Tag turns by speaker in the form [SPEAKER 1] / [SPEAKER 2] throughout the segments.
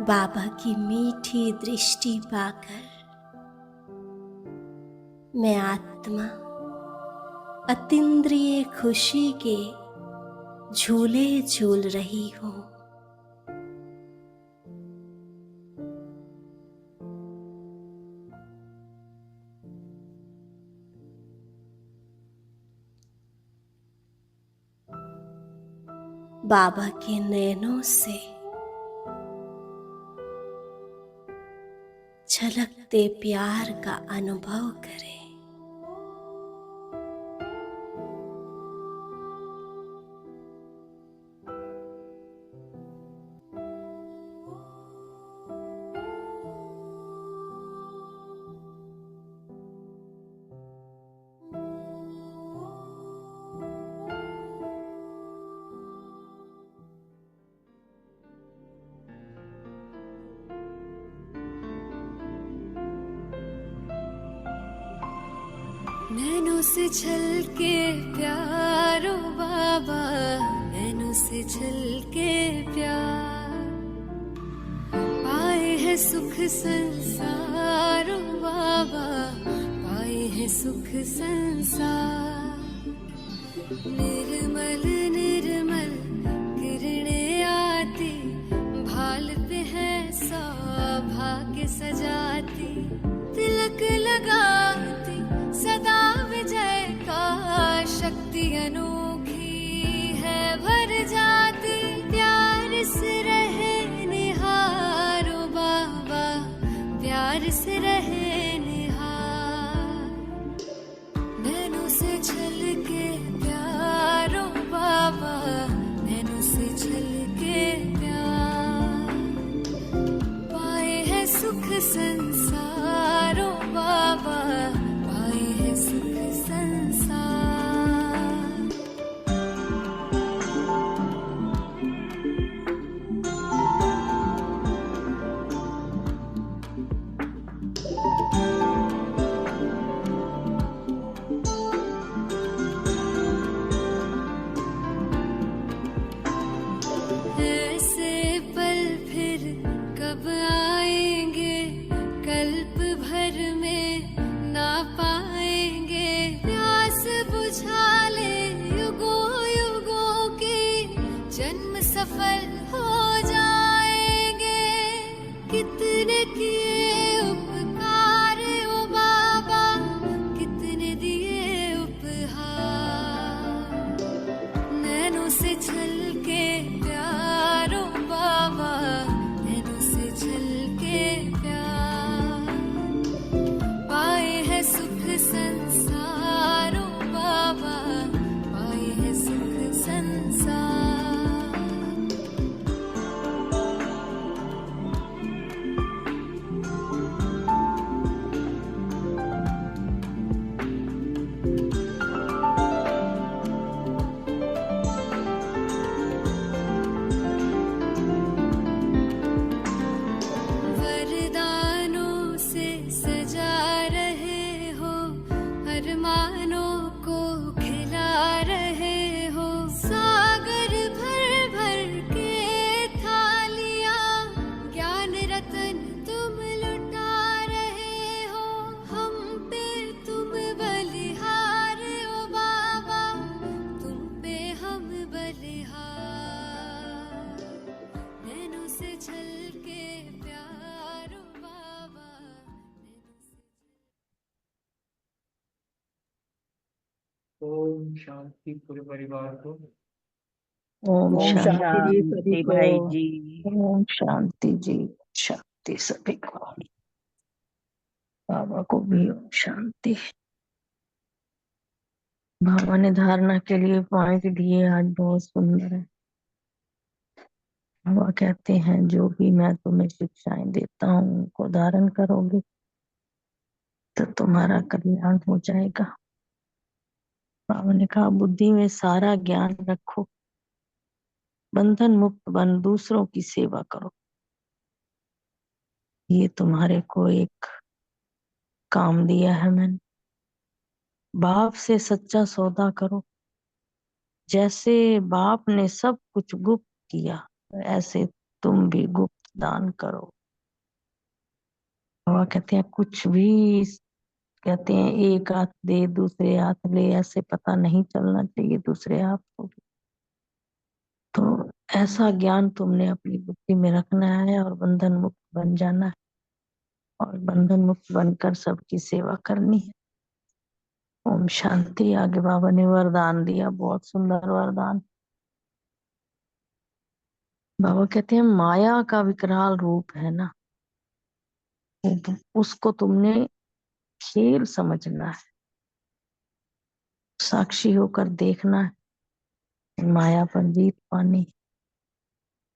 [SPEAKER 1] बाबा की मीठी दृष्टि पाकर मैं आत्मा अतीन्द्रिय खुशी के झूले झूल रही हूँ। बाबा के नैनों से झलकते प्यार का अनुभव करें।
[SPEAKER 2] नैनों से छलके प्यारो बाबा, नैनों से छलके प्यार, पाए है सुख संसारो बाबा, पाए है सुख संसार। निर्मल निर्मल किरणें आती, भालते हैं सौभाग्य सजाती, तिलक लगाती सदा विजय का, शक्ति अनोखी है भर जाती। प्यार से रहे निहारो बाबा, प्यार से रहे निहार। नैनों से छलके प्यारो बाबा, नैनों से छलके प्यार, पाए है सुख संसारो बाबा, पाए है सुख संसार। ऐसे पल फिर कब आएंगे, कल्प भर में ना पाएंगे। प्यास बुझा ले युगों युगों की, जन्म सफल हो जाएंगे। कितने किए उपकार ओ बाबा, कितने दिए उपहार। नैनों से छलके प्यारो बाबा, नैनों से छलके प्यार, पाए है सुख संसारो बाबा, पाए है सुख संसार। वरदानों से सजा रहे हो, अरमानों को खिला रहे हो। सागर भर भर के थालियां, ज्ञान रतन तुम लुटा रहे हो। हम पे तुम बलिहार ओ बाबा, तुम पे हम बलिहार। नैनों से छलके प्यारो बाबा, नैनों से।
[SPEAKER 3] ओम शांति पूरे परिवार को।
[SPEAKER 4] ओम
[SPEAKER 5] ओम
[SPEAKER 4] शांति जी सभी
[SPEAKER 5] शांति
[SPEAKER 4] को।
[SPEAKER 5] भाई जी।
[SPEAKER 4] ओम शांति जी, शांति सभी को। बाबा को भी ओम शांति। बाबा ने धारणा के लिए पॉइंट दिए, आज बहुत सुंदर है। बाबा कहते हैं जो भी मैं तुम्हें शिक्षाएं देता हूँ उनको धारण करोगे तो तुम्हारा कल्याण हो जाएगा। बाबा ने कहा बुद्धि में सारा ज्ञान रखो, बंधन मुक्त बन दूसरों की सेवा करो। ये तुम्हारे को एक काम दिया है मैंने। बाप से सच्चा सौदा करो। जैसे बाप ने सब कुछ गुप्त किया, ऐसे तुम भी गुप्त दान करो। बाबा कहते हैं कुछ भी, कहते हैं एक हाथ दे दूसरे हाथ ले, ऐसे पता नहीं चलना चाहिए दूसरे हाथ को भी। तो ऐसा ज्ञान तुमने अपनी बुद्धि में रखना है और बंधन मुक्त बन जाना है, और बंधन मुक्त बनकर सबकी सेवा करनी है। ओम शांति। आगे बाबा ने वरदान दिया, बहुत सुंदर वरदान। बाबा कहते हैं माया का विकराल रूप है ना, उसको तुमने खेल समझना है, साक्षी होकर देखना है, माया पर जीत पानी।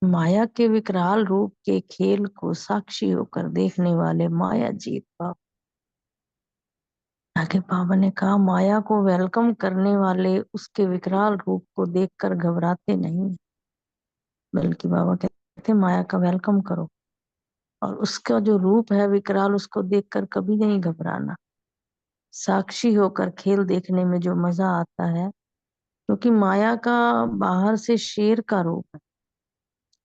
[SPEAKER 4] माया के विकराल रूप के खेल को साक्षी होकर देखने वाले माया जीत पाओ। आगे बाबा ने कहा माया को वेलकम करने वाले उसके विकराल रूप को देखकर घबराते नहीं, बल्कि बाबा कहते हैं माया का वेलकम करो, और उसका जो रूप है विकराल उसको देखकर कभी नहीं घबराना। साक्षी होकर खेल देखने में जो मजा आता है, क्योंकि माया का बाहर से शेर का रूप है,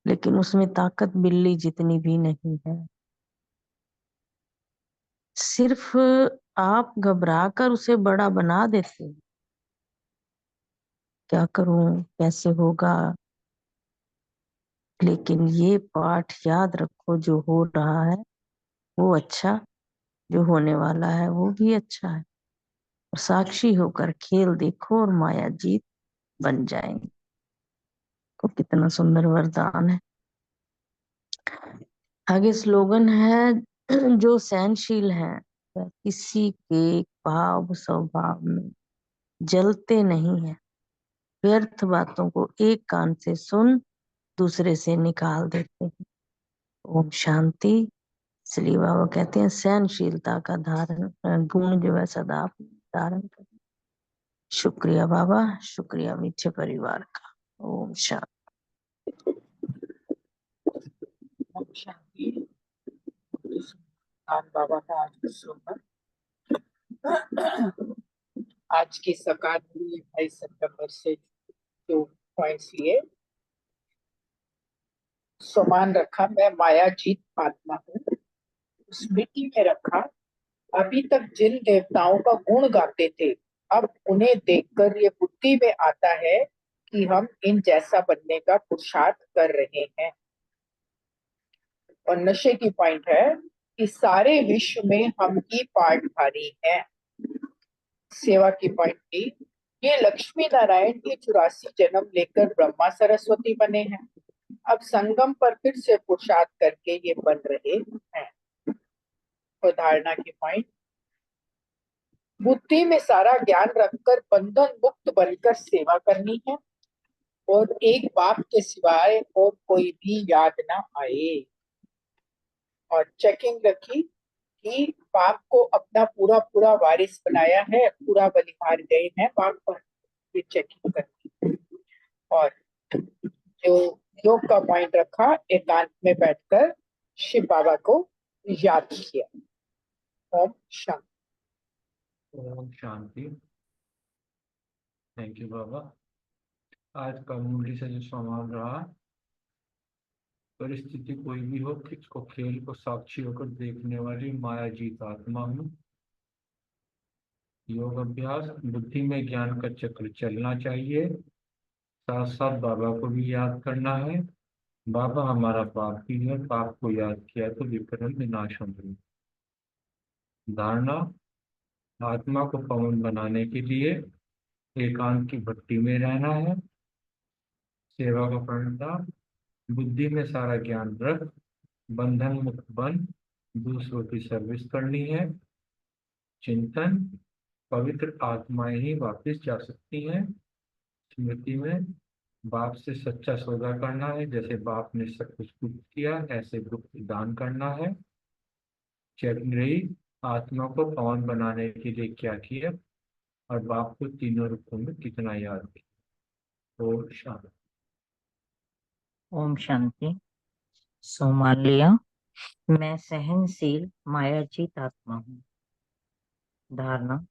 [SPEAKER 4] लेकिन उसमें ताकत बिल्ली जितनी भी नहीं है। सिर्फ आप घबरा कर उसे बड़ा बना देते हो, क्या करूं कैसे होगा। लेकिन ये पाठ याद रखो, जो हो रहा है वो अच्छा, जो होने वाला है वो भी अच्छा है। और साक्षी होकर खेल देखो और माया जीत बन जाएंगे। तो कितना सुंदर वरदान है। आगे स्लोगन है जो सहनशील है वह किसी के भाव स्वभाव में जलते नहीं है, व्यर्थ बातों को एक कान से सुन दूसरे से निकाल देते हैं। ओम शांति। इसलिए बाबा कहते हैं सहनशीलता का धारण गुण जो है सदा आप धारण करें। शुक्रिया बाबा, शुक्रिया मीठे परिवार का। ओम शांति।
[SPEAKER 5] ओम शांति। बाबा का आज का श्लोगन। आज की सकाल 28 सितंबर से जो पॉइंट्स लिए, समान रखा मैं माया जीत आत्मा हूँ। स्मृति में रखा अभी तक जिन देवताओं का गुण गाते थे, अब उन्हें देखकर ये बुद्धि में आता है कि हम इन जैसा बनने का पुरुषार्थ कर रहे हैं। और नशे की पॉइंट है कि सारे विश्व में हम ही पार्टधारी हैं। सेवा की पॉइंट थी, ये लक्ष्मी नारायण के 84 जन्म लेकर ब्रह्मा सरस्वती बने हैं, अब संगम पर फिर से पुरुषार्थ करके ये बन रहे हैं। तो धारणा की पॉइंट, बुद्धि में सारा ज्ञान रखकर बंधन मुक्त बनकर सेवा करनी है, और एक बाप के सिवाय और कोई भी याद ना आए। और चेकिंग रखी कि बाप को अपना पूरा पूरा वारिस बनाया है, पूरा बलिहार गए हैं बाप पर, ये चेकिंग करनी। और जो योग का पॉइंट रखा, एकांत में बैठकर शिव बाबा को याद किया। ओम शांति।
[SPEAKER 3] ओम शांति। थैंक यू बाबा। आज का मुरली से जो सवाल रहा, परिस्थिति कोई भी हो, किसको खेल को साक्षी होकर देखने वाली माया जीत आत्मा हूँ। योग अभ्यास, बुद्धि में ज्ञान का चक्र चलना चाहिए, साथ साथ बाबा को भी याद करना है। बाबा हमारा पाप ही है, पाप को याद किया तो विकर्म विनाश होंगे। धारणा, आत्मा को पवन बनाने के लिए एकांत की भट्टी में रहना है। सेवा का परिणाम, बुद्धि में सारा ज्ञान रख बंधन मुक्त बन दूसरों की सर्विस करनी है। चिंतन, पवित्र आत्माएं ही वापस जा सकती हैं। स्मृति में बाप से सच्चा सौदा करना है, जैसे बाप ने सब कुछ गुप्त किया ऐसे गुप्त दान करना है। चेकिंग रही, आत्मा को पवन बनाने के लिए क्या किया और बाप को तीनों रूपों में कितना याद किया। और शांति।
[SPEAKER 6] ओम शांति। सो मान लिया मैं सहनशील मायाजीत आत्मा हूँ। धारणा,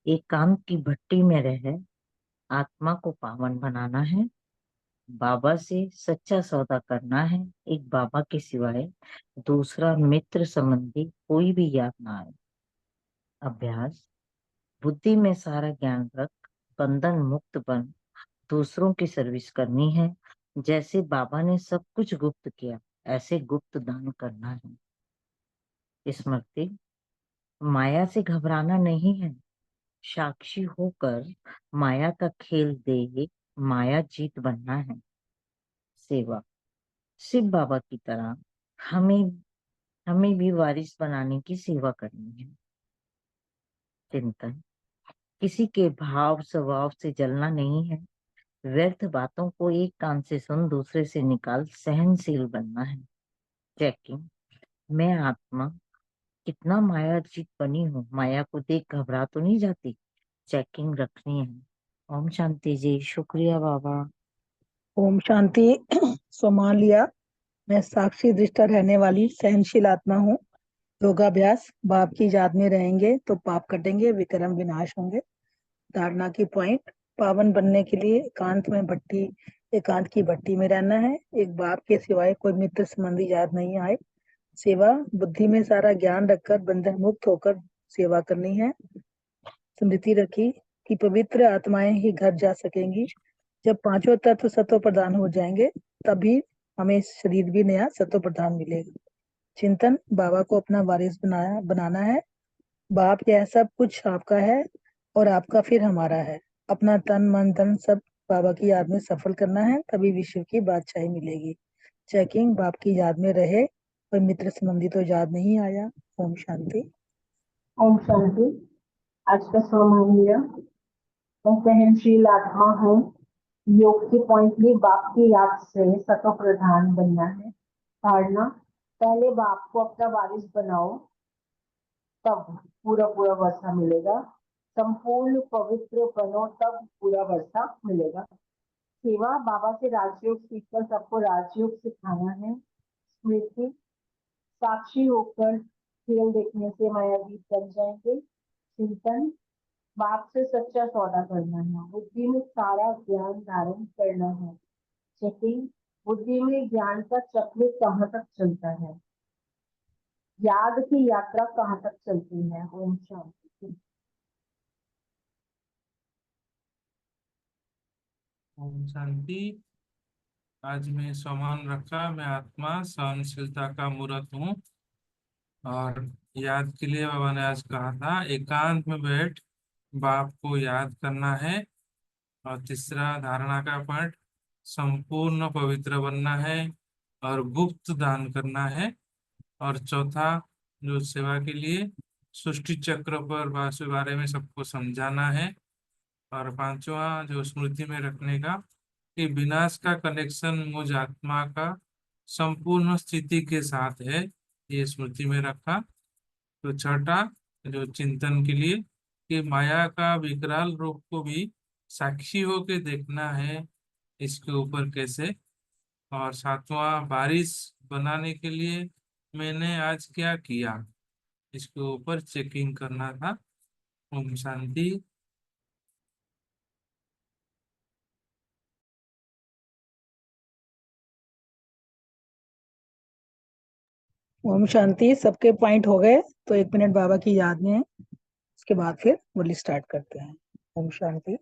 [SPEAKER 6] एकांत की भट्टी में रह आत्मा को पावन बनाना है, बाबा से सच्चा सौदा करना है। एक बाबा के सिवाय दूसरा मित्र संबंधी कोई भी याद ना आए। अभ्यास, बुद्धि में सारा ज्ञान रख, बंधन मुक्त बन, दूसरों की सर्विस करनी है। जैसे बाबा ने सब कुछ गुप्त किया, ऐसे गुप्त दान करना है। स्मृति, माया से घबराना नहीं है, साक्षी होकर माया का खेल दे माया जीत बनना है। सेवा, शिव बाबा की तरह हमें हमें भी वारिस बनाने की सेवा करनी है। चिंतन, किसी के भाव स्वभाव से जलना नहीं है। व्यर्थ बातों को एक कान से सुन, दूसरे से निकाल, सहनशील बनना है। चेकिंग, मैं आत्मा कितना मायाजीत बनी हूँ, माया को देख घबरा तो नहीं जाती। चेकिंग रखनी है। ओम शांति जी। शुक्रिया बाबा।
[SPEAKER 5] ओम शांति। सो मान लिया, मैं साक्षी दृष्टा रहने वाली सहनशील आत्मा हूँ। योगाभ्यास, बाप की याद में रहेंगे तो पाप कटेंगे, विक्रम विनाश होंगे। धारणा की पॉइंट, पावन बनने के लिए एकांत की भट्टी में रहना है। एक बाप के सिवाय कोई मित्र संबंधी याद नहीं आए। सेवा, बुद्धि में सारा ज्ञान रखकर बंधन मुक्त होकर सेवा करनी है। स्मृति रखी कि पवित्र आत्माएं ही घर जा सकेंगी। जब पांचों तत्व सत्व प्रदान हो जाएंगे तभी हमें शरीर भी नया सत्व प्रदान मिलेगा। चिंतन, बाबा को अपना वारिस बनाना है। बाप, यह सब कुछ आपका है और आपका फिर हमारा है। अपना तन मन धन सब बाबा की याद में सफल करना है, तभी विश्व की बादशाही मिलेगी। चेकिंग, बाप की याद में रहे, कोई मित्र संबंधी तो याद नहीं आया। ओम शांति।
[SPEAKER 7] ओम शांति। आज का स्वमान लिया, मैं सहनशील आत्मा हूँ। योग की पॉइंट भी बाप की याद से सतो प्रधान बनना है। धारणा, पहले बाप को अपना वारिस बनाओ, तब पूरा पूरा वर्षा मिलेगा। संपूर्ण पवित्र बनो, तब पूरा वर्षा मिलेगा। सेवा, बाबा से राजयोग सीखकर सबको राजयोग सिखाना है। स्मृति, साक्षी होकर खेल देखने से मायावीत बन जाएंगे। चिंतन, बाप से सच्चा सौदा करना है। बुद्धि में सारा ज्ञान धारण करना है। चेकिंग, बुद्धि में ज्ञान का चक्र कहाँ तक चलता है, याद की यात्रा कहाँ तक चलती है। ओम शांति।
[SPEAKER 3] ओम शांति। आज मैं सम्मान रखा, मैं आत्मा सहनशीलता का मूर्त हूँ। और याद के लिए बाबा ने आज कहा था एकांत में बैठ बाप को याद करना है। और तीसरा धारणा का पॉइंट, संपूर्ण पवित्र बनना है और गुप्त दान करना है। और चौथा जो सेवा के लिए सृष्टि चक्र पर बारे में सबको समझाना है। और पांचवा जो स्मृति में रखने का कि विनाश का कनेक्शन मुझ आत्मा का संपूर्ण स्थिति के साथ है, ये स्मृति में रखा। तो छठा जो चिंतन के लिए कि माया का विकराल रूप को भी साक्षी होके देखना है, इसके ऊपर कैसे। और सातवां बारिश बनाने के लिए मैंने आज क्या किया, इसके ऊपर चेकिंग करना था। ओम शांति।
[SPEAKER 5] ओम शांति। सबके पॉइंट हो गए तो 1 मिनट बाबा की याद में है, उसके बाद फिर मुरली स्टार्ट करते हैं। ओम शांति।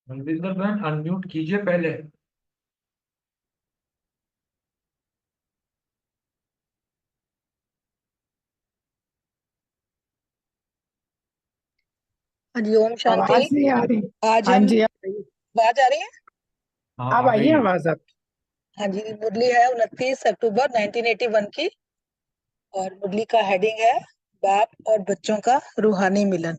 [SPEAKER 3] मनविंदर बहन अनम्यूट कीजिए पहले।
[SPEAKER 8] हाँ जी, ओम शांति।
[SPEAKER 5] आवाज नहीं आ रही।
[SPEAKER 8] आज
[SPEAKER 5] हाँ
[SPEAKER 8] हम
[SPEAKER 5] जी, आ रही है।
[SPEAKER 8] आवाज आ रही है?
[SPEAKER 3] हाँ
[SPEAKER 5] अब
[SPEAKER 3] आ
[SPEAKER 5] आई
[SPEAKER 3] रही
[SPEAKER 5] है
[SPEAKER 3] है।
[SPEAKER 5] आवाज आपकी।
[SPEAKER 8] हाँ जी, मुरली है 29 अक्टूबर 1981 की, और मुरली का हेडिंग है बाप और बच्चों का रूहानी मिलन।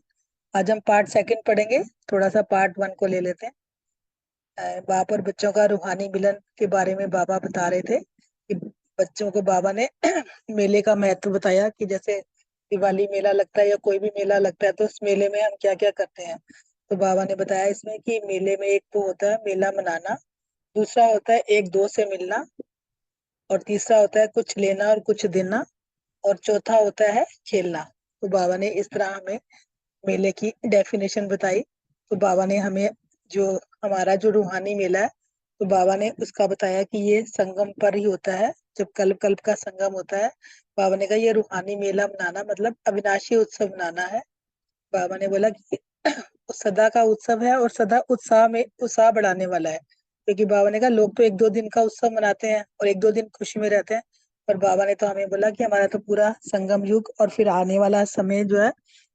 [SPEAKER 8] आज हम पार्ट सेकंड पढ़ेंगे, थोड़ा सा पार्ट वन को ले लेते हैं। बाप और बच्चों का रूहानी मिलन के बारे में बाबा बता रहे थे कि बच्चों को बाबा ने मेले का महत्व बताया कि जैसे दिवाली मेला लगता है या कोई भी मेला लगता है तो उस मेले में हम क्या क्या करते हैं। तो बाबा ने बताया इसमें कि मेले में एक तो होता है मेला मनाना, दूसरा होता है एक दोस्त से मिलना, और तीसरा होता है कुछ लेना और कुछ देना, और चौथा होता है खेलना। तो बाबा ने इस तरह हमें मेले की डेफिनेशन बताई। तो बाबा ने हमें जो हमारा जो रूहानी मेला है, तो बाबा ने उसका बताया कि ये संगम पर ही होता है, जब कल्प कल्प का संगम होता है। बाबा ने कहा ये रूहानी मेला मनाना मतलब अविनाशी उत्सव मनाना है। बाबा ने बोला कि सदा का उत्सव है और सदा उत्साह में उत्साह बढ़ाने वाला है, क्योंकि बाबा ने कहा लोग तो एक दो दिन का उत्सव मनाते हैं और एक दो दिन खुशी में रहते हैं, पर बाबा ने तो हमें बोला कि हमारा तो पूरा संगम युग और फिर आने वाला समय जो है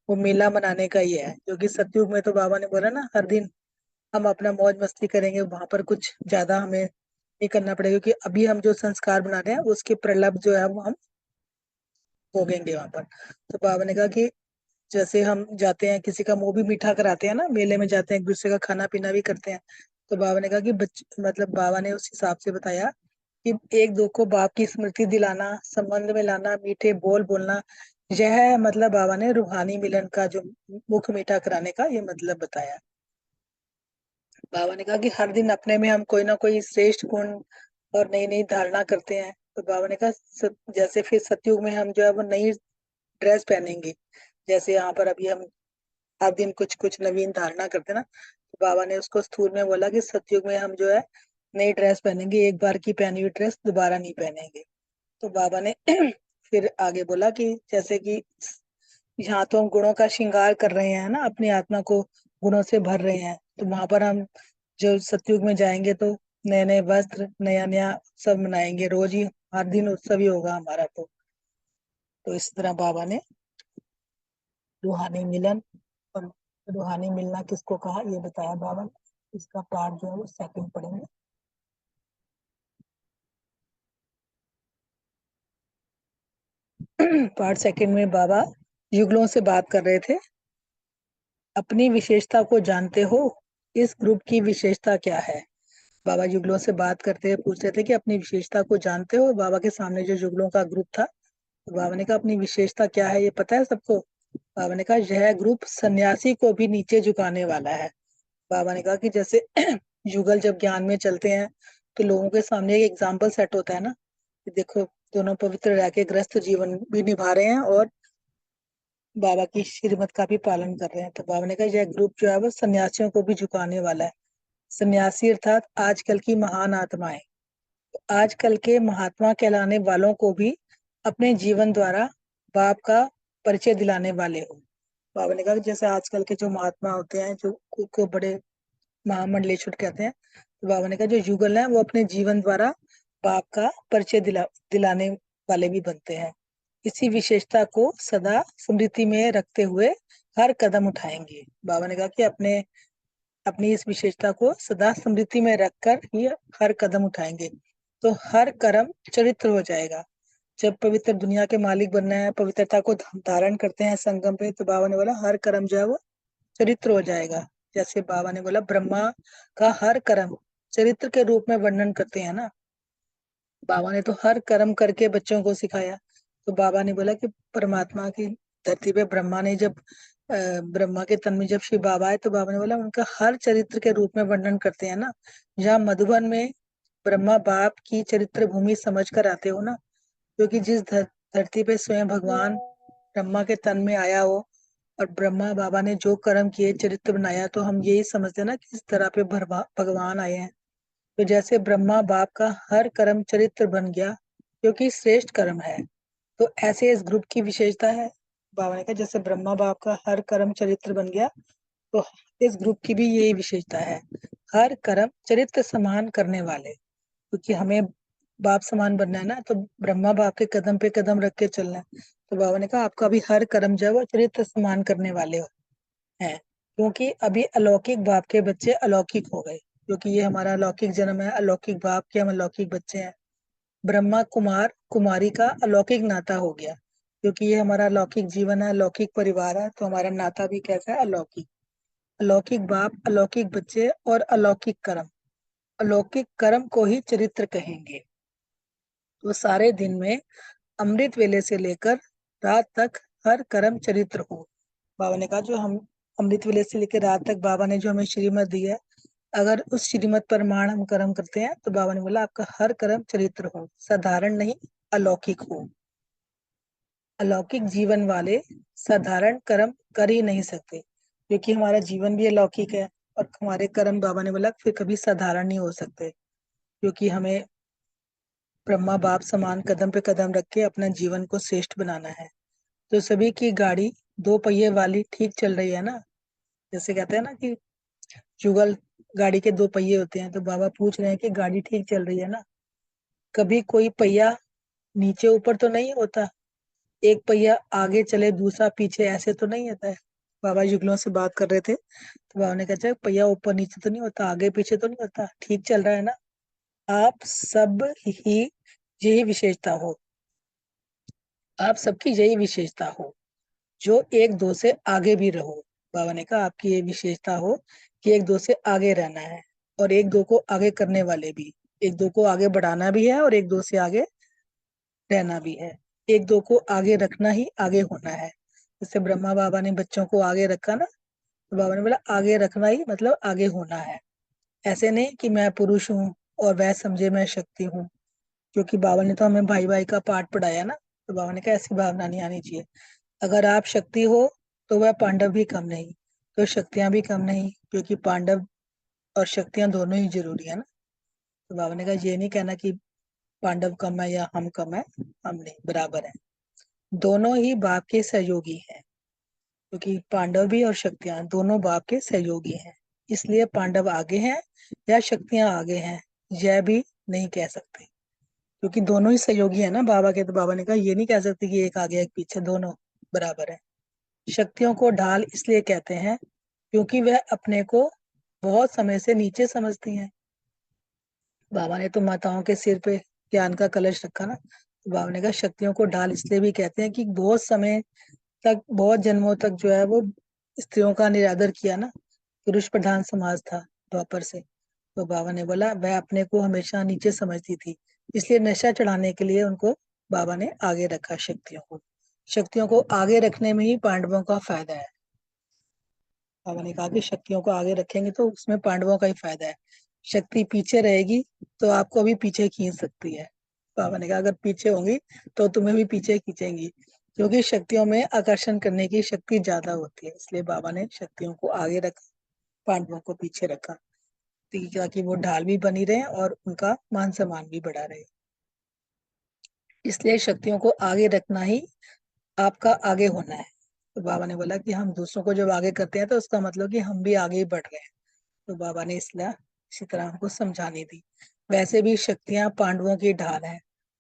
[SPEAKER 8] वो मेला मनाने का ही है। जो कि सतयुग में तो बाबा ने बोला ना हर दिन हम अपना मौज मस्ती करेंगे, वहां पर कुछ ज्यादा हमें नहीं करना पड़ेगा, क्योंकि अभी हम जो संस्कार बना रहे हैं उसके प्रलभ जो है वो हम भोगेंगे वहां पर। तो बाबा ने कहा कि जैसे हम जाते हैं किसी का मुंह भी मीठा कराते हैं ना, मेले में जाते हैं एक दूसरे का खाना पीना भी करते हैं। तो बाबा ने कहा कि मतलब बाबा ने उस हिसाब से बताया कि एक दो को बाप की स्मृति दिलाना, संबंध में लाना, मीठे बोल बोलना, यह मतलब बाबा ने रूहानी मिलन का जो मुख मीठा कराने का ये मतलब बताया। बाबा ने कहा कि हर दिन अपने में हम कोई ना कोई श्रेष्ठ गुण और नई नई धारणा करते हैं। तो बाबा ने कहा जैसे फिर सतयुग में हम जो है वो नई ड्रेस पहनेंगे, जैसे यहाँ पर अभी हम हर दिन कुछ कुछ नवीन धारणा करते हैं ना, तो बाबा ने उसको स्थूल में बोला कि सतयुग में हम जो है नई ड्रेस पहनेंगे, एक बार की पहनी हुई ड्रेस दोबारा नहीं पहनेंगे। तो बाबा ने फिर आगे बोला कि जैसे कि यहाँ तो हम गुणों का श्रृंगार कर रहे हैं ना, अपनी आत्मा को गुणों से भर रहे हैं, तो वहां पर हम जो सतयुग में जाएंगे तो नए नए वस्त्र नया नया उत्सव मनाएंगे, रोज ही हर दिन उत्सव ही होगा हमारा। तो इस तरह बाबा ने रूहानी मिलन और रूहानी मिलना किसको कहा ये बताया बाबा ने। इसका पार्ट जो है वो सेकंड पढ़ेंगे। पार्ट सेकंड में बाबा युगलों से बात कर रहे थे। अपनी विशेषता को जानते हो, इस ग्रुप की विशेषता क्या है। बाबा युगलों से बात करते हुए पूछ रहे थे कि अपनी विशेषता को जानते हो। बाबा के सामने जो युगलों का ग्रुप था, तो बाबा ने कहा अपनी विशेषता क्या है ये पता है सबको। बाबा ने कहा यह ग्रुप सन्यासी को भी नीचे झुकाने वाला है। बाबा ने कहा कि जैसे युगल जब ज्ञान में चलते हैं तो लोगों के सामने एक एग्जाम्पल सेट होता है ना, कि देखो दोनों पवित्र रह के गृहस्थ जीवन भी निभा रहे हैं और बाबा की श्रीमत का भी पालन कर रहे हैं। तो बाबा ने कहा यह ग्रुप जो है वो सन्यासियों को भी झुकाने वाला है। सन्यासी अर्थात आजकल की महान आत्माएं, आजकल के महात्मा कहलाने वालों को भी अपने जीवन द्वारा बाप का परिचय दिलाने वाले हो। बाबा ने कहा कि जैसे आजकल के जो महात्मा होते हैं जो को बड़े महामंडलेश्वर कहते हैं, तो बाबा ने कहा जो युगल है वो अपने जीवन द्वारा बाप का परिचय दिलाने वाले भी बनते हैं। इसी विशेषता को सदा स्मृति में रखते हुए हर कदम उठाएंगे। बाबा ने कहा कि अपनी इस विशेषता को सदा स्मृति में रखकर ही हर कदम उठाएंगे तो हर कर्म चरित्र हो जाएगा। जब पवित्र दुनिया के मालिक बनना है, पवित्रता को धारण करते हैं संगम पे, तो बाबा ने बोला हर कर्म जो है वो चरित्र हो जाएगा। जैसे बाबा ने बोला ब्रह्मा का हर कर्म चरित्र के रूप में वर्णन करते हैं ना, बाबा ने तो हर कर्म करके बच्चों को सिखाया। तो बाबा ने बोला कि परमात्मा की धरती पे ब्रह्मा ने जब ब्रह्मा के तन में जब शिव बाबा आए, तो बाबा ने बोला उनका हर चरित्र के रूप में वर्णन करते हैं ना। जहाँ मधुबन में ब्रह्मा बाप की चरित्र भूमि समझ कर आते हो ना, क्योंकि जिस धरती पे स्वयं भगवान ब्रह्मा के तन में आया हो और ब्रह्मा बाबा ने जो कर्म किए चरित्र बनाया, तो हम यही समझते हैं ना कि इस तरह पे भगवान आए हैं। तो जैसे ब्रह्मा बाप का हर कर्म चरित्र बन गया क्योंकि श्रेष्ठ कर्म है, तो ऐसे इस ग्रुप की विशेषता है। बाबा ने कहा जैसे ब्रह्मा बाप का हर कर्म चरित्र बन गया, तो इस ग्रुप की भी यही विशेषता है, हर कर्म चरित्र समान करने वाले, क्योंकि हमें बाप समान बनना है ना, तो ब्रह्मा बाप के कदम पे कदम रख के चलना है। तो बाबा ने कहा आपका भी हर कर्म जो है वो चरित्र समान करने वाले हैं, क्योंकि अभी अलौकिक बाप के बच्चे अलौकिक हो गए, क्योंकि ये हमारा अलौकिक जन्म है, अलौकिक बाप के हम अलौकिक बच्चे हैं। ब्रह्मा कुमार कुमारी का अलौकिक नाता हो गया, क्योंकि ये हमारा अलौकिक जीवन है, अलौकिक परिवार है, तो हमारा नाता भी कैसा है, अलौकिक। अलौकिक बाप, अलौकिक बच्चे और अलौकिक कर्म, अलौकिक कर्म को ही चरित्र कहेंगे। तो सारे दिन में अमृत वेले से लेकर रात तक हर कर्म चरित्र हो। बाबा ने कहा जो हम अमृत वेले से लेकर रात तक बाबा ने जो हमें श्रीमत दी है, अगर उस श्रीमत प्रमाण हम कर्म करते हैं तो बाबा ने बोला आपका हर कर्म चरित्र हो, साधारण नहीं अलौकिक हो। अलौकिक जीवन वाले साधारण कर्म कर ही नहीं सकते, क्योंकि हमारा जीवन भी अलौकिक है और हमारे कर्म बाबा ने बोला फिर कभी साधारण नहीं हो सकते, क्योंकि हमें ब्रह्मा बाप समान कदम पे कदम रख के अपना जीवन को श्रेष्ठ बनाना है। तो सभी की गाड़ी दो पहिए वाली ठीक चल रही है ना, जैसे कहते हैं ना कि जुगल गाड़ी के दो पहिए होते हैं, तो बाबा पूछ रहे हैं कि गाड़ी ठीक चल रही है ना। कभी कोई पहिया नीचे ऊपर तो नहीं होता, एक पहिया आगे चले दूसरा पीछे, ऐसे तो नहीं होता है। बाबा युगलों से बात कर रहे थे, तो बाबा ने कहा पहिया ऊपर नीचे तो नहीं होता, आगे पीछे तो नहीं होता, ठीक चल रहा है ना। आप सब ही यही विशेषता हो, आप सबकी यही विशेषता हो जो एक दो से आगे भी रहो। बाबा ने कहा आपकी ये विशेषता हो कि एक दो से आगे रहना है, और एक दो को आगे करने वाले भी, एक दो को आगे बढ़ाना भी है और एक दो से आगे रहना भी है। एक दो को आगे रखना ही आगे होना है। जैसे ब्रह्मा बाबा ने बच्चों को आगे रखा ना, तो बाबा ने बोला आगे रखना ही मतलब आगे होना है। ऐसे नहीं कि मैं पुरुष हूँ और वह समझे मैं शक्ति हूँ, क्योंकि बाबा ने तो हमें भाई भाई का पाठ पढ़ाया ना, तो बाबा ने कहा ऐसी भावना नहीं आनी चाहिए। अगर आप शक्ति हो तो वह पांडव भी कम नहीं, तो शक्तियां भी कम नहीं, क्योंकि पांडव और शक्तियां दोनों ही जरूरी है ना। तो बाबा ने कहा ये नहीं कहना कि पांडव कम है या हम कम है, हम नहीं, बराबर है, दोनों ही बाप के सहयोगी हैं, क्योंकि पांडव भी और शक्तियां दोनों बाप के सहयोगी हैं। इसलिए पांडव आगे हैं या शक्तियां आगे हैं यह भी नहीं कह सकते, क्योंकि दोनों ही सहयोगी है ना बाबा के। तो बाबा ने कहा ये नहीं कह सकते कि एक आगे एक पीछे, दोनों बराबर है। शक्तियों को ढाल इसलिए कहते हैं क्योंकि वह अपने को बहुत समय से नीचे समझती हैं। बाबा ने तो माताओं के सिर पे ज्ञान का कलश रखा ना, तो बाबा ने कहा शक्तियों को ढाल इसलिए भी कहते हैं कि बहुत समय तक, बहुत जन्मों तक जो है वो स्त्रियों का निरादर किया ना, पुरुष प्रधान समाज था द्वापर से। तो बाबा ने बोला वह अपने को हमेशा नीचे समझती थी, इसलिए नशा चढ़ाने के लिए उनको बाबा ने आगे रखा शक्तियों को। शक्तियों को आगे रखने में ही पांडवों का फायदा है। बाबा ने कहा कि शक्तियों को आगे रखेंगे तो उसमें पांडवों का ही फायदा है। शक्ति पीछे रहेगी तो आपको भी पीछे खींच सकती है। बाबा ने कहा अगर पीछे होंगी तो तुम्हें भी पीछे खींचेंगी, क्योंकि शक्तियों में आकर्षण करने की शक्ति ज्यादा होती है। इसलिए बाबा ने शक्तियों को आगे रखा, पांडवों को पीछे रखा, ताकि वो ढाल भी बनी रहे और उनका मान सम्मान भी बढ़ा रहे। इसलिए शक्तियों को आगे रखना ही आपका आगे होना है। तो बाबा ने बोला कि हम दूसरों को जब आगे करते हैं तो उसका मतलब कि हम भी आगे ही बढ़ रहे हैं। तो बाबा ने इसलिए इसी तरह हमको समझाने दी। वैसे भी शक्तियां पांडवों की ढाल है,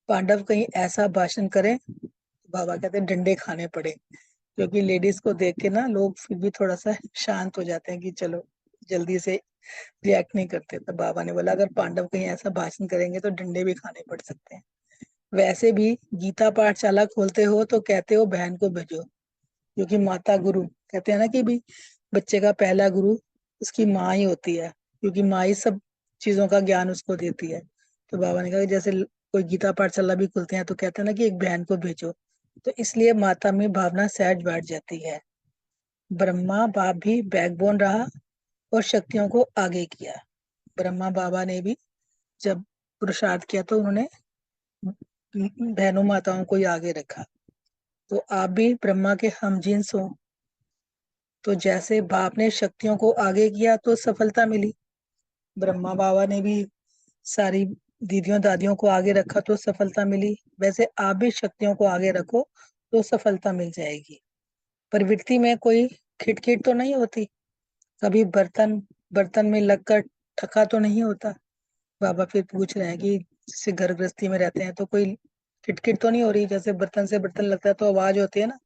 [SPEAKER 8] पांडव कहीं ऐसा भाषण करें तो बाबा कहते हैं डंडे खाने पड़े, क्योंकि लेडीज को देख के ना लोग फिर भी थोड़ा सा शांत हो जाते हैं कि चलो जल्दी से रिएक्ट नहीं करते। तो बाबा ने बोला अगर पांडव कहीं ऐसा भाषण करेंगे तो डंडे भी खाने पड़ सकते हैं। वैसे भी गीता पाठशाला खोलते हो तो कहते हो बहन को भेजो, क्योंकि माता गुरु कहते हैं ना कि भी बच्चे का पहला गुरु उसकी माँ ही होती है, क्योंकि माँ ही सब चीजों का ज्ञान उसको देती है। तो बाबा ने कहा कि जैसे कोई गीता पाठशाला भी खुलते हैं तो कहते हैं ना कि एक बहन को भेजो, तो इसलिए माता में भावना सहज बैठ जाती है। ब्रह्मा बाप भी बैकबोन रहा और शक्तियों को आगे किया। ब्रह्मा बाबा ने भी जब पुरुषार्थ किया तो उन्होंने बहनों माताओं को ही आगे रखा। तो आप भी ब्रह्मा के हमजिन्स हो, तो जैसे बाप ने शक्तियों को आगे किया तो सफलता मिली, ब्रह्मा बाबा ने भी सारी दीदियों दादियों को आगे रखा तो सफलता मिली, वैसे आप भी शक्तियों को आगे रखो तो सफलता मिल जाएगी। प्रवृत्ति में कोई खिटखिट तो नहीं होती, कभी बर्तन बर्तन में लगकर ठका तो नहीं होता। बाबा फिर पूछ रहे हैं कि जैसे घर गृहस्थी में रहते हैं तो कोई किटकिट तो नहीं हो रही, जैसे बर्तन से बर्तन लगता है तो आवाज होती है ना,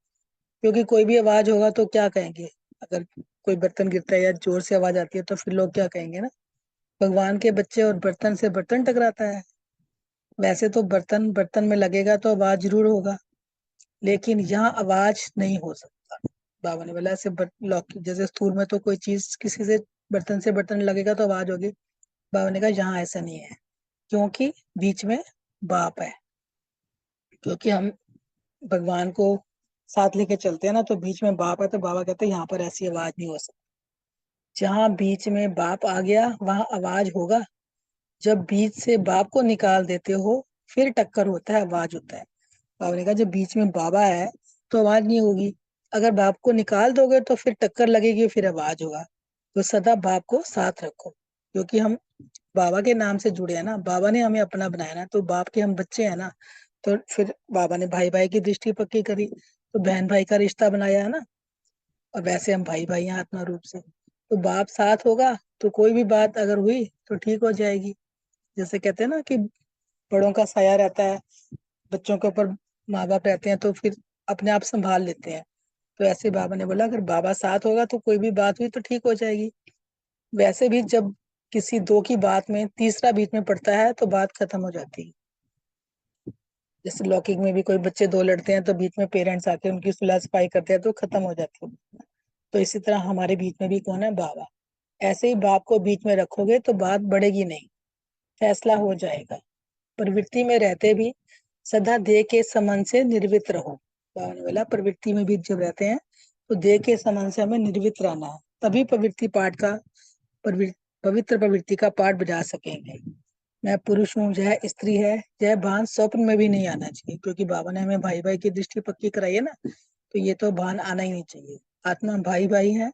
[SPEAKER 8] क्योंकि कोई भी आवाज होगा तो क्या कहेंगे, अगर कोई बर्तन गिरता है या जोर से आवाज आती है तो फिर लोग क्या कहेंगे ना, भगवान के बच्चे और बर्तन से बर्तन टकराता है। वैसे तो बर्तन बर्तन में लगेगा तो आवाज जरूर होगा, लेकिन यहाँ आवाज नहीं हो सकता। बाबा ने बोला ऐसे लौकिक जैसे स्थूल में तो कोई चीज किसी से बर्तन से बर्तन लगेगा तो आवाज होगी। बाबा ने कहा यहाँ ऐसा नहीं है, क्योंकि बीच में बाप है। क्योंकि हम भगवान को साथ लेके चलते हैं ना, तो बीच में बाप है, तो बाबा कहते हैं यहाँ पर ऐसी आवाज नहीं हो सकती। जहाँ बीच में बाप आ गया वहां आवाज होगा। जब बीच से बाप को निकाल देते हो फिर टक्कर होता है, आवाज होता है। बाबा ने कहा जब बीच में बाबा है तो आवाज नहीं होगी, अगर बाप को निकाल दोगे तो फिर टक्कर लगेगी, फिर आवाज होगा। तो सदा बाप को साथ रखो, क्योंकि हम बाबा के नाम से जुड़े हैं ना, बाबा ने हमें अपना बनाया ना, तो बाप के हम बच्चे हैं ना। तो फिर बाबा ने भाई भाई की दृष्टि पक्की करी, तो बहन भाई का रिश्ता बनाया है ना, और वैसे हम भाई भाई हैं आत्मा रूप से। तो बाप साथ होगा तो कोई भी बात अगर हुई तो ठीक हो जाएगी। जैसे कहते हैं ना कि बड़ों का साया रहता है, बच्चों के ऊपर माँ बाप रहते हैं तो फिर अपने आप संभाल लेते हैं। तो ऐसे बाबा ने बोला अगर बाबा साथ होगा तो कोई भी बात हुई तो ठीक हो जाएगी। वैसे भी जब किसी दो की बात में तीसरा बीच में पड़ता है तो बात खत्म हो जाती है। जैसे लौकिक में भी कोई बच्चे दो लड़ते हैं तो बीच में पेरेंट्स आके उनकी सुलह सफाई करते हैं तो खत्म हो जाती है। तो इसी तरह हमारे बीच में भी कौन है, बाबा। ऐसे ही बाप को बीच में रखोगे तो बात बढ़ेगी नहीं, फैसला हो जाएगा। प्रवृत्ति में रहते भी सदा देह के समन से निर्वित रहो। बाबा ने बोला प्रवृत्ति में भी जब रहते हैं तो देह के समन से हमें निर्वित रहना है, तभी प्रवृत्ति पाठ का पवित्र प्रवृत्ति का पाठ बजा सकेंगे। मैं पुरुष हूँ जय स्त्री है जय भान स्वप्न में भी नहीं आना चाहिए, क्योंकि बाबा ने हमें भाई भाई की दृष्टि पक्की कराई है ना, तो ये तो भान आना ही नहीं चाहिए। आत्मा भाई भाई है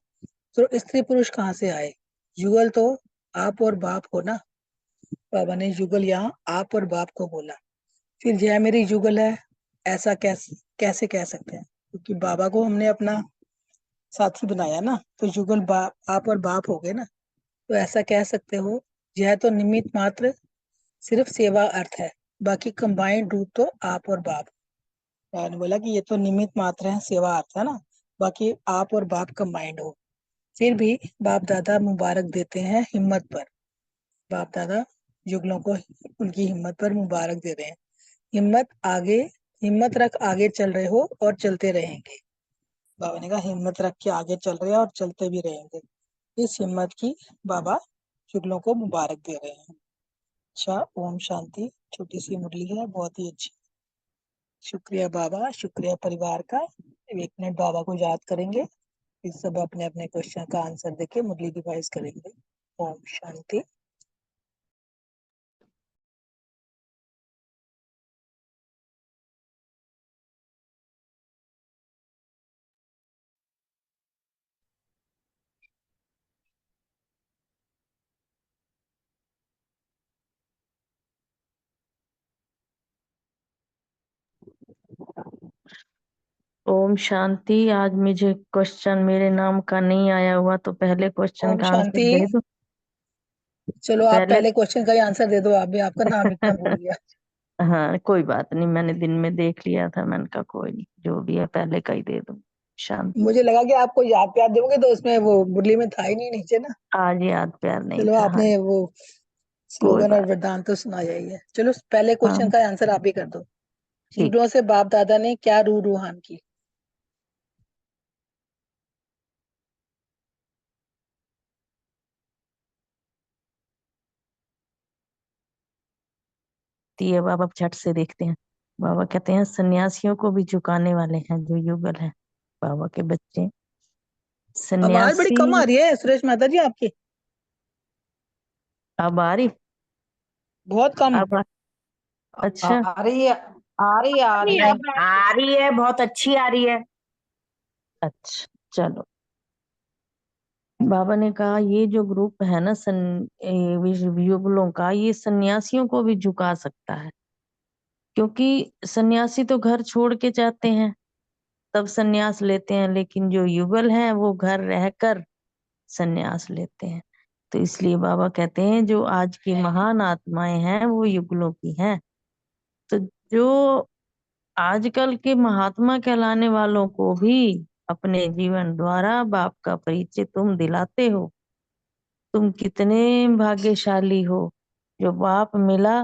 [SPEAKER 8] तो स्त्री पुरुष कहाँ से आए, युगल तो आप और बाप हो ना। बाबा ने युगल यहाँ आप और बाप को बोला, फिर जय मेरी युगल है ऐसा कैसे कैसे कह सकते हैं, क्योंकि बाबा को हमने अपना साथी बनाया ना, तो युगल आप और बाप हो गए ना। तो ऐसा कह सकते हो, यह तो निमित्त मात्र सिर्फ सेवा अर्थ है, बाकी कंबाइंड रूप तो आप और बाप। मैंने बोला कि ये तो निमित्त मात्र है, सेवा अर्थ है ना, बाकी आप और बाप कंबाइंड हो। फिर भी बाप दादा मुबारक देते हैं हिम्मत पर। बाप दादा युगलों को उनकी हिम्मत पर मुबारक दे रहे हैं। हिम्मत आगे, हिम्मत रख आगे चल रहे हो और चलते रहेंगे। बाबा ने कहा हिम्मत रख के आगे चल रहे हैं और चलते भी रहेंगे। इस हिम्मत की बाबा शुक्लों को मुबारक दे रहे हैं। अच्छा, ओम शांति। छोटी सी मुरली है, बहुत ही अच्छी। शुक्रिया बाबा, शुक्रिया परिवार का। 1 मिनट बाबा को याद करेंगे, फिर सब अपने अपने क्वेश्चन का आंसर देके मुरली डिवाइस करेंगे। ओम शांति।
[SPEAKER 4] ओम शांति। आज मुझे क्वेश्चन मेरे नाम का नहीं आया हुआ, तो पहले क्वेश्चन
[SPEAKER 8] ओम
[SPEAKER 4] का आंसर
[SPEAKER 8] शांति।
[SPEAKER 4] दे दो।
[SPEAKER 8] चलो आप
[SPEAKER 4] पहले
[SPEAKER 8] पहले क्वेश्चन का ही आंसर दे दो, आप भी, आपका नाम इतना भूल गया।
[SPEAKER 4] हाँ कोई बात नहीं, मैंने दिन में देख लिया था, मैंने कहा कोई नहीं, जो भी है पहले का ही दे दो। शांति।
[SPEAKER 8] मुझे लगा कि आपको याद प्यार दोगे तो उसमें वो मुरली में था ही नहीं नीचे ना।
[SPEAKER 4] आज याद प्यार नहीं
[SPEAKER 8] चलो
[SPEAKER 4] था। हाँ
[SPEAKER 8] आपने वो
[SPEAKER 4] कोई
[SPEAKER 8] स्लोगन और
[SPEAKER 4] बात।
[SPEAKER 8] वरदान तो सुनाया ही है। चलो पहले क्वेश्चन
[SPEAKER 4] हाँ
[SPEAKER 8] का आंसर आप ही कर दो।
[SPEAKER 4] ठीक
[SPEAKER 8] युगलों
[SPEAKER 4] है।
[SPEAKER 8] से बाप दादा ने क्या रूह रूहान की।
[SPEAKER 4] ये बाबा झट से देखते हैं। बाबा कहते हैं सन्यासियों को भी झुकाने वाले हैं जो युगल है, बाबा के बच्चे
[SPEAKER 8] आवाज बड़ी
[SPEAKER 4] सन्यासी।
[SPEAKER 8] कम आ रही है सुरेश मेहता जी आपकी,
[SPEAKER 4] अब आ रही।
[SPEAKER 8] बहुत कम।
[SPEAKER 4] अब अच्छा।
[SPEAKER 6] आ रही है, आ रही है, आ रही है।
[SPEAKER 4] आ रही है, बहुत अच्छी आ रही है। अच्छा चलो। बाबा ने कहा ये जो ग्रुप है ना युगलों का, ये सन्यासियों को भी झुका सकता है, क्योंकि सन्यासी तो घर छोड़ के जाते हैं तब सन्यास लेते हैं, लेकिन जो युगल हैं वो घर रहकर सन्यास लेते हैं। तो इसलिए बाबा कहते हैं जो आज की महान आत्माएं हैं वो युगलों की हैं। तो जो आजकल के महात्मा कहलाने वालों को भी अपने जीवन द्वारा बाप का परिचय तुम दिलाते हो। तुम कितने भाग्यशाली हो जो बाप मिला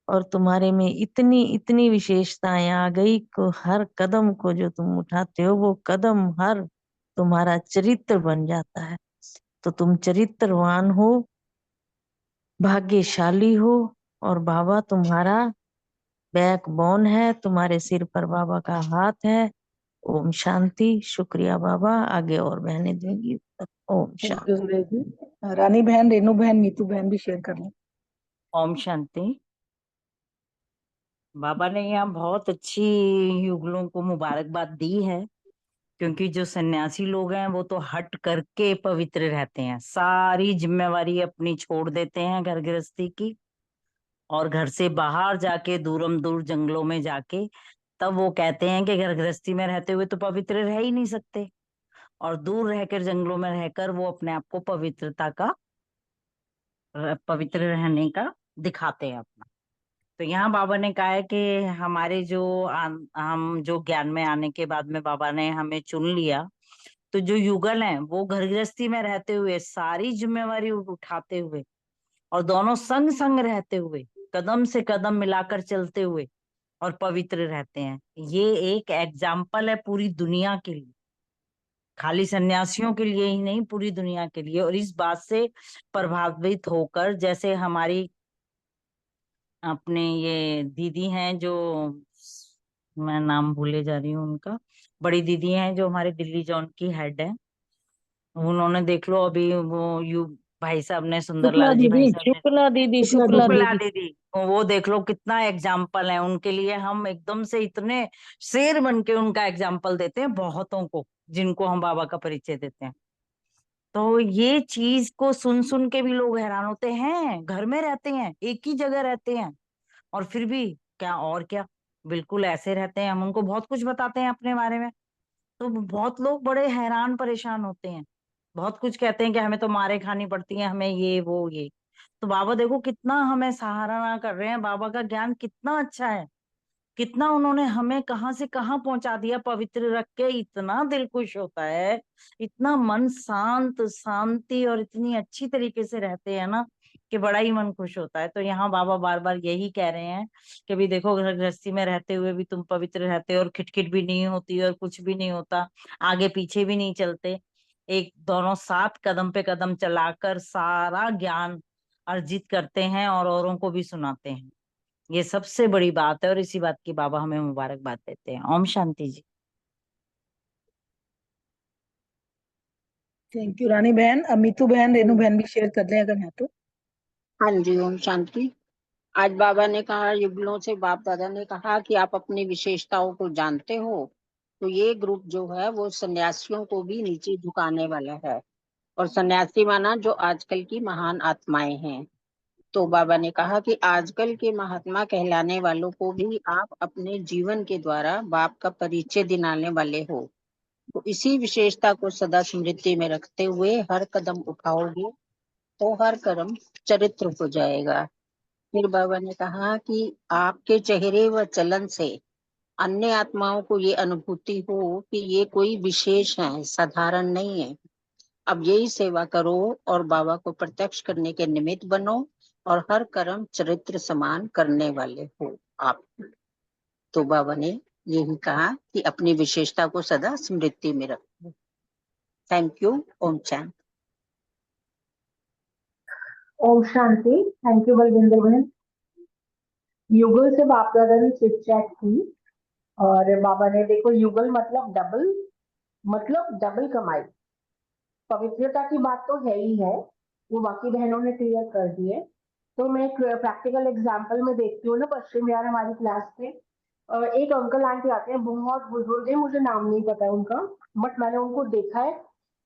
[SPEAKER 4] और तुम्हारे में इतनी इतनी विशेषताएं आ गई को हर कदम को जो तुम उठाते हो वो कदम हर तुम्हारा चरित्र बन जाता है। तो तुम चरित्रवान हो, भाग्यशाली हो, और बाबा तुम्हारा बैकबोन है, तुम्हारे सिर पर बाबा का हाथ है। ओम शांति। शुक्रिया बाबा। आगे और बहनें देंगी उत्तर। ओम
[SPEAKER 8] thank
[SPEAKER 4] Shanti.
[SPEAKER 8] You Suresh ji. रानी बहन, रेनू बहन, नीतू बहन भी शेयर कर लें।
[SPEAKER 6] ओम शांति। बाबा ने यहाँ बहुत अच्छी युगलों को मुबारकबाद दी है, क्योंकि जो सन्यासी लोग हैं वो तो हट करके पवित्र रहते हैं, सारी जिम्मेवारी अपनी छोड़ देते हैं घर गृहस्थी की, और घर से बाहर जाके दूरम दूर जंगलों में जाके तब वो कहते हैं कि घर गृहस्थी में रहते हुए तो पवित्र रह ही नहीं सकते, और दूर रहकर जंगलों में रहकर वो अपने आप को पवित्र रहने का दिखाते हैं अपना। तो यहाँ बाबा ने कहा है कि हमारे हम जो ज्ञान में आने के बाद में बाबा ने हमें चुन लिया, तो जो युगल हैं वो घर गृहस्थी में रहते हुए सारी जिम्मेवारी उठाते हुए और दोनों संग संग रहते हुए कदम से कदम मिलाकर चलते हुए और पवित्र रहते हैं। ये एक एग्जाम्पल है पूरी दुनिया के लिए, खाली सन्यासियों के लिए ही नहीं, पूरी दुनिया के लिए। और इस बात से प्रभावित होकर, जैसे हमारी अपने ये दीदी हैं जो, मैं नाम भूले जा रही हूँ उनका, बड़ी दीदी हैं जो हमारे दिल्ली जोन की हेड है, उन्होंने देख लो अभी वो भाई साहब ने,
[SPEAKER 4] शुक्ला
[SPEAKER 6] सुंदरलाल जी भाई
[SPEAKER 4] दीदी,
[SPEAKER 6] साहब ने,
[SPEAKER 4] शुक्ला दीदी,
[SPEAKER 8] शुक्ला
[SPEAKER 4] शुक्ला
[SPEAKER 8] दीदी।
[SPEAKER 6] शुक्ला
[SPEAKER 4] दीदी।
[SPEAKER 6] दीदी, वो देख लो कितना एग्जाम्पल है उनके लिए। हम एकदम से इतने शेर बन के उनका एग्जाम्पल देते हैं बहुतों को, जिनको हम बाबा का परिचय देते हैं। तो ये चीज को सुन सुन के भी लोग हैरान होते हैं, घर में रहते हैं, एक ही जगह रहते हैं, और फिर भी क्या और क्या, बिल्कुल ऐसे रहते हैं। हम उनको बहुत कुछ बताते हैं अपने बारे में, तो बहुत लोग बड़े हैरान परेशान होते हैं, बहुत कुछ कहते हैं कि हमें तो मारे खानी पड़ती है, हमें ये वो ये। तो बाबा देखो कितना हमें सहारा कर रहे हैं, बाबा का ज्ञान कितना अच्छा है, कितना उन्होंने हमें कहाँ से कहाँ पहुंचा दिया पवित्र रख के। इतना दिल खुश होता है, इतना मन शांत शांति और इतनी अच्छी तरीके से रहते हैं ना कि बड़ा ही मन खुश होता है। तो यहाँ बाबा बार बार यही कह रहे हैं कि भी देखो, घर गृहस्थी में रहते हुए भी तुम पवित्र रहते हो, और खिटखिट भी नहीं होती और कुछ भी नहीं होता, आगे पीछे भी नहीं चलते, एक दोनों साथ कदम पे कदम चलाकर सारा ज्ञान अर्जित करते हैं और औरों को भी सुनाते हैं। ये सबसे बड़ी बात है, और इसी बात की बाबा हमें मुबारकबाद देते हैं। ओम शांति जी।
[SPEAKER 8] थैंक यू रानी बहन। अमितू बहन, रेनू बहन भी शेयर कर लें अगर है तो।
[SPEAKER 9] हाँ जी, ओम शांति। आज बाबा ने कहा, युगलों से बाप दादा ने कहा कि आप अपनी विशेषताओं को जानते हो। तो ये ग्रुप जो है वो सन्यासियों को भी नीचे झुकाने वाला है, और सन्यासी माना जो आजकल की महान आत्माएं हैं। तो बाबा ने कहा कि आजकल के महात्मा कहलाने वालों को भी आप अपने जीवन के द्वारा बाप का परिचय दिलाने वाले हो। तो इसी विशेषता को सदा स्मृति में रखते हुए हर कदम उठाओगे तो हर कर्म चरित्र हो जाएगा। फिर बाबा ने कहा कि आपके चेहरे व चलन से अन्य आत्माओं को ये अनुभूति हो कि ये कोई विशेष है, साधारण नहीं है। अब यही सेवा करो और बाबा को प्रत्यक्ष करने के निमित्त बनो, और हर कर्म चरित्र समान करने वाले हो आप। तो बाबा ने यही कहा कि अपनी विशेषता को सदा स्मृति में रखो। Thank you. ओम शांति।
[SPEAKER 7] ओम शांति। थैंक यू बलविंदर बहन। युगल से बाप दादा ने चिट चैट की, और बाबा ने देखो युगल मतलब डबल कमाई। पवित्रता की बात तो है ही है, वो बाकी बहनों ने क्लियर कर दी है। तो मैं एक प्रैक्टिकल एग्जांपल में देखती हूँ ना, पश्चिम बिहार हमारी क्लास में एक अंकल आंटी आते हैं, बहुत बुजुर्ग है, मुझे नाम नहीं पता है उनका, बट मैंने उनको देखा है।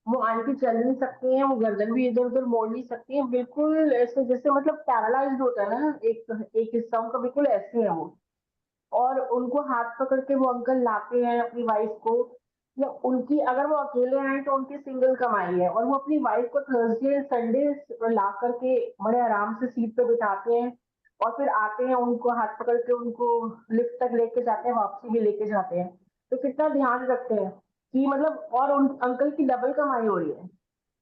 [SPEAKER 7] वो आंटी चल नहीं सकती हैं, वो गर्दन भी इधर उधर मोड़ नहीं सकती हैं, बिल्कुल ऐसे जैसे मतलब पैरालाइज्ड होता है ना, एक हिस्सा उनका बिल्कुल ऐसे है वो। और उनको हाथ पकड़ के वो अंकल लाते हैं अपनी वाइफ को, या उनकी अगर वो अकेले आए तो उनकी सिंगल कमाई है, और वो अपनी वाइफ को थर्सडे संडे ला करके बड़े आराम से सीट पे बिठाते हैं, और फिर आते हैं उनको हाथ पकड़ के उनको लिफ्ट तक लेके जाते हैं, वापसी भी लेके जाते हैं। तो कितना ध्यान रखते हैं कि मतलब, और उन अंकल की डबल कमाई हो रही है,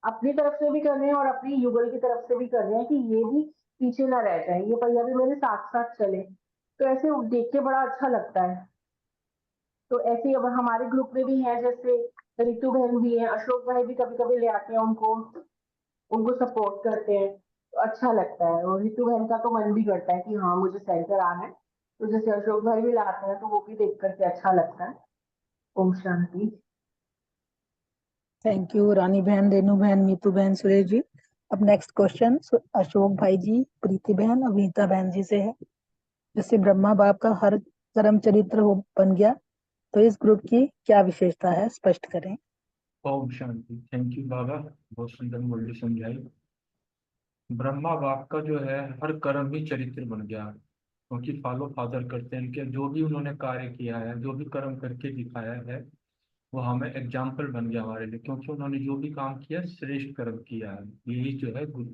[SPEAKER 7] अपनी तरफ से भी कर रहे हैं और अपनी युगल की तरफ से भी कर रहे हैं कि ये भी पीछे ना रह जाए, ये पहिया भी मेरे साथ साथ चले। तो ऐसे देख के बड़ा अच्छा लगता है। तो ऐसे ही अब हमारे ग्रुप में भी है, जैसे रितु बहन भी है, अशोक भाई भी कभी कभी ले आते हैं उनको, उनको सपोर्ट करते हैं, तो अच्छा लगता है। और रितु बहन का तो मन भी करता है कि हाँ मुझे सेंटर आना है, तो जैसे अशोक भाई भी लाते हैं तो वो भी देख करके अच्छा लगता है। ओम शांति।
[SPEAKER 8] थैंक यू रानी बहन, रेनू बहन, मीतू बहन, सुरेश जी। अब नेक्स्ट क्वेश्चन अशोक भाई जी, प्रीति बहन, अविता बहन जी से है। जैसे ब्रह्मा बाप का हर कर्म चरित्र हो बन गया, तो इस ग्रुप की क्या विशेषता है, स्पष्ट करें।
[SPEAKER 3] ओम शांति। थैंक यू बाबा, बहुत सुंदर मुरली समझाई। ब्रह्मा बाप का जो है हर कर्म ही चरित्र बन गया, क्योंकि फॉलो फादर करते हैं कि जो भी उन्होंने कार्य किया है, जो भी कर्म करके दिखाया है, वो हमें एग्जाम्पल बन गया हमारे लिए, क्योंकि उन्होंने जो भी काम किया श्रेष्ठ कर्म किया है। यही जो है गुरु,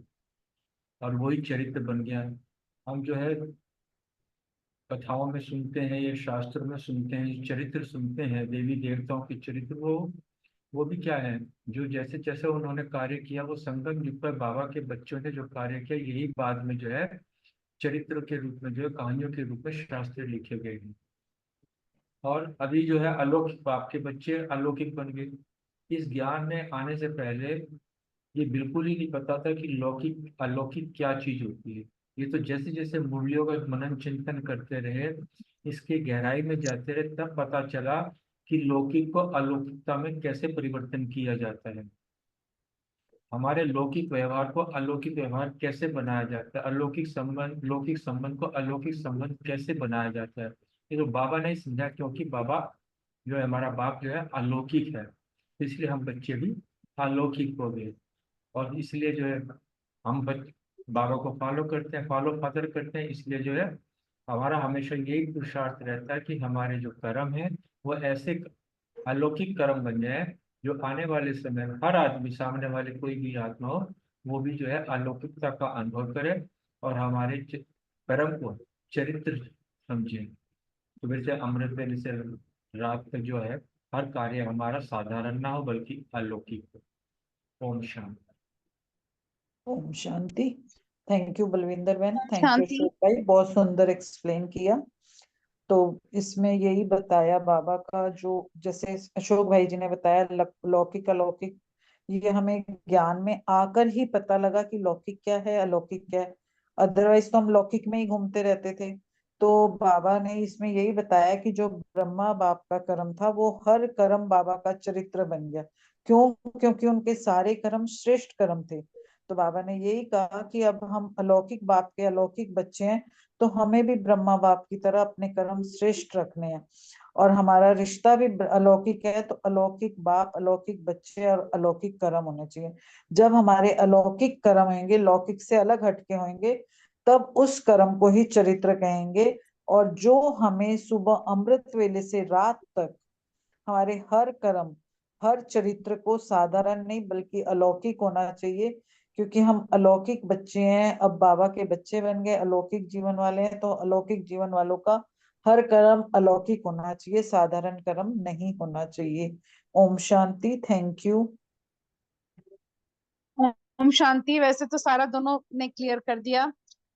[SPEAKER 3] और वही चरित्र बन गया है। हम जो है कथाओं में सुनते हैं, ये शास्त्र में सुनते हैं, ये चरित्र सुनते हैं देवी देवताओं के चरित्र, वो भी क्या है, जो जैसे जैसे उन्होंने कार्य किया, वो संगम युग पर बाबा के बच्चों ने जो कार्य किया, यही बाद में जो है चरित्र के रूप में, जो है कहानियों के रूप में शास्त्र लिखे गए हैं। और अभी जो है अलौकिक, बाप के बच्चे अलौकिक बन गए। इस ज्ञान में आने से पहले ये बिल्कुल ही नहीं पता था कि लौकिक अलौकिक क्या चीज होती है। ये तो जैसे जैसे मूल्यों का मनन चिंतन करते रहे, इसके गहराई में जाते रहे, तब पता चला कि लौकिक को अलौकिकता में कैसे परिवर्तन किया जाता है, हमारे लौकिक व्यवहार को अलौकिक व्यवहार कैसे बनाया जाता है, अलौकिक संबंध लौकिक संबंध को अलौकिक संबंध कैसे बनाया जाता है। ये तो बाबा ने समझा, क्योंकि बाबा जो है, हमारा बाप जो है अलौकिक है, इसलिए हम बच्चे भी अलौकिक हो गए। और इसलिए जो है हम बाबा को फॉलो करते हैं, फॉलो फादर करते हैं, इसलिए जो है हमारा हमेशा यही पुरुषार्थ रहता है कि हमारे जो कर्म है वो ऐसे अलौकिक कर्म बन जाए, जो आने वाले समय में हर आदमी, सामने वाले कोई भी आत्मा हो, वो भी जो है अलौकिकता का अनुभव करे, और हमारे कर्म को चरित्र समझे। सुबह से अमृत वेले से रात तक जो है हर कार्य हमारा साधारण ना हो, बल्कि अलौकिक हो। ओम शांति।
[SPEAKER 10] ओम शांति। थैंक यू बलविंदर बहन, थैंक यू
[SPEAKER 11] शांति।
[SPEAKER 10] अशोक भाई, बहुत सुंदर एक्सप्लेन किया। तो इसमें यही बताया बाबा का, जो जैसे अशोक भाई जी ने बताया लौकिक अलौकिक, ये हमें ज्ञान में आकर ही पता लगा कि लौकिक क्या है, अलौकिक क्या है। अदरवाइज तो हम लौकिक में ही घूमते रहते थे। तो बाबा ने इसमें यही बताया कि जो ब्रह्मा बाप का कर्म था, वो हर कर्म बाबा का चरित्र बन गया। क्यों? क्योंकि उनके सारे कर्म श्रेष्ठ कर्म थे। तो बाबा ने यही कहा कि अब हम अलौकिक बाप के अलौकिक बच्चे हैं, तो हमें भी ब्रह्मा बाप की तरह अपने कर्म श्रेष्ठ रखने हैं। और हमारा रिश्ता भी अलौकिक है, तो अलौकिक बाप, अलौकिक बच्चे और अलौकिक कर्म होने चाहिए। जब हमारे अलौकिक कर्म होंगे, लौकिक से अलग हटके होंगे, तब उस कर्म को ही चरित्र कहेंगे। और जो हमें सुबह अमृत वेले से रात तक हमारे हर कर्म, हर चरित्र को साधारण नहीं बल्कि अलौकिक होना चाहिए, क्योंकि हम अलौकिक बच्चे हैं, अब बाबा के बच्चे बन गए, अलौकिक जीवन वाले हैं, तो अलौकिक जीवन वालों का हर कर्म अलौकिक होना चाहिए, साधारण कर्म नहीं होना चाहिए। ओम शांति। Thank you.
[SPEAKER 11] ओम शांति। वैसे तो सारा दोनों ने क्लियर कर दिया।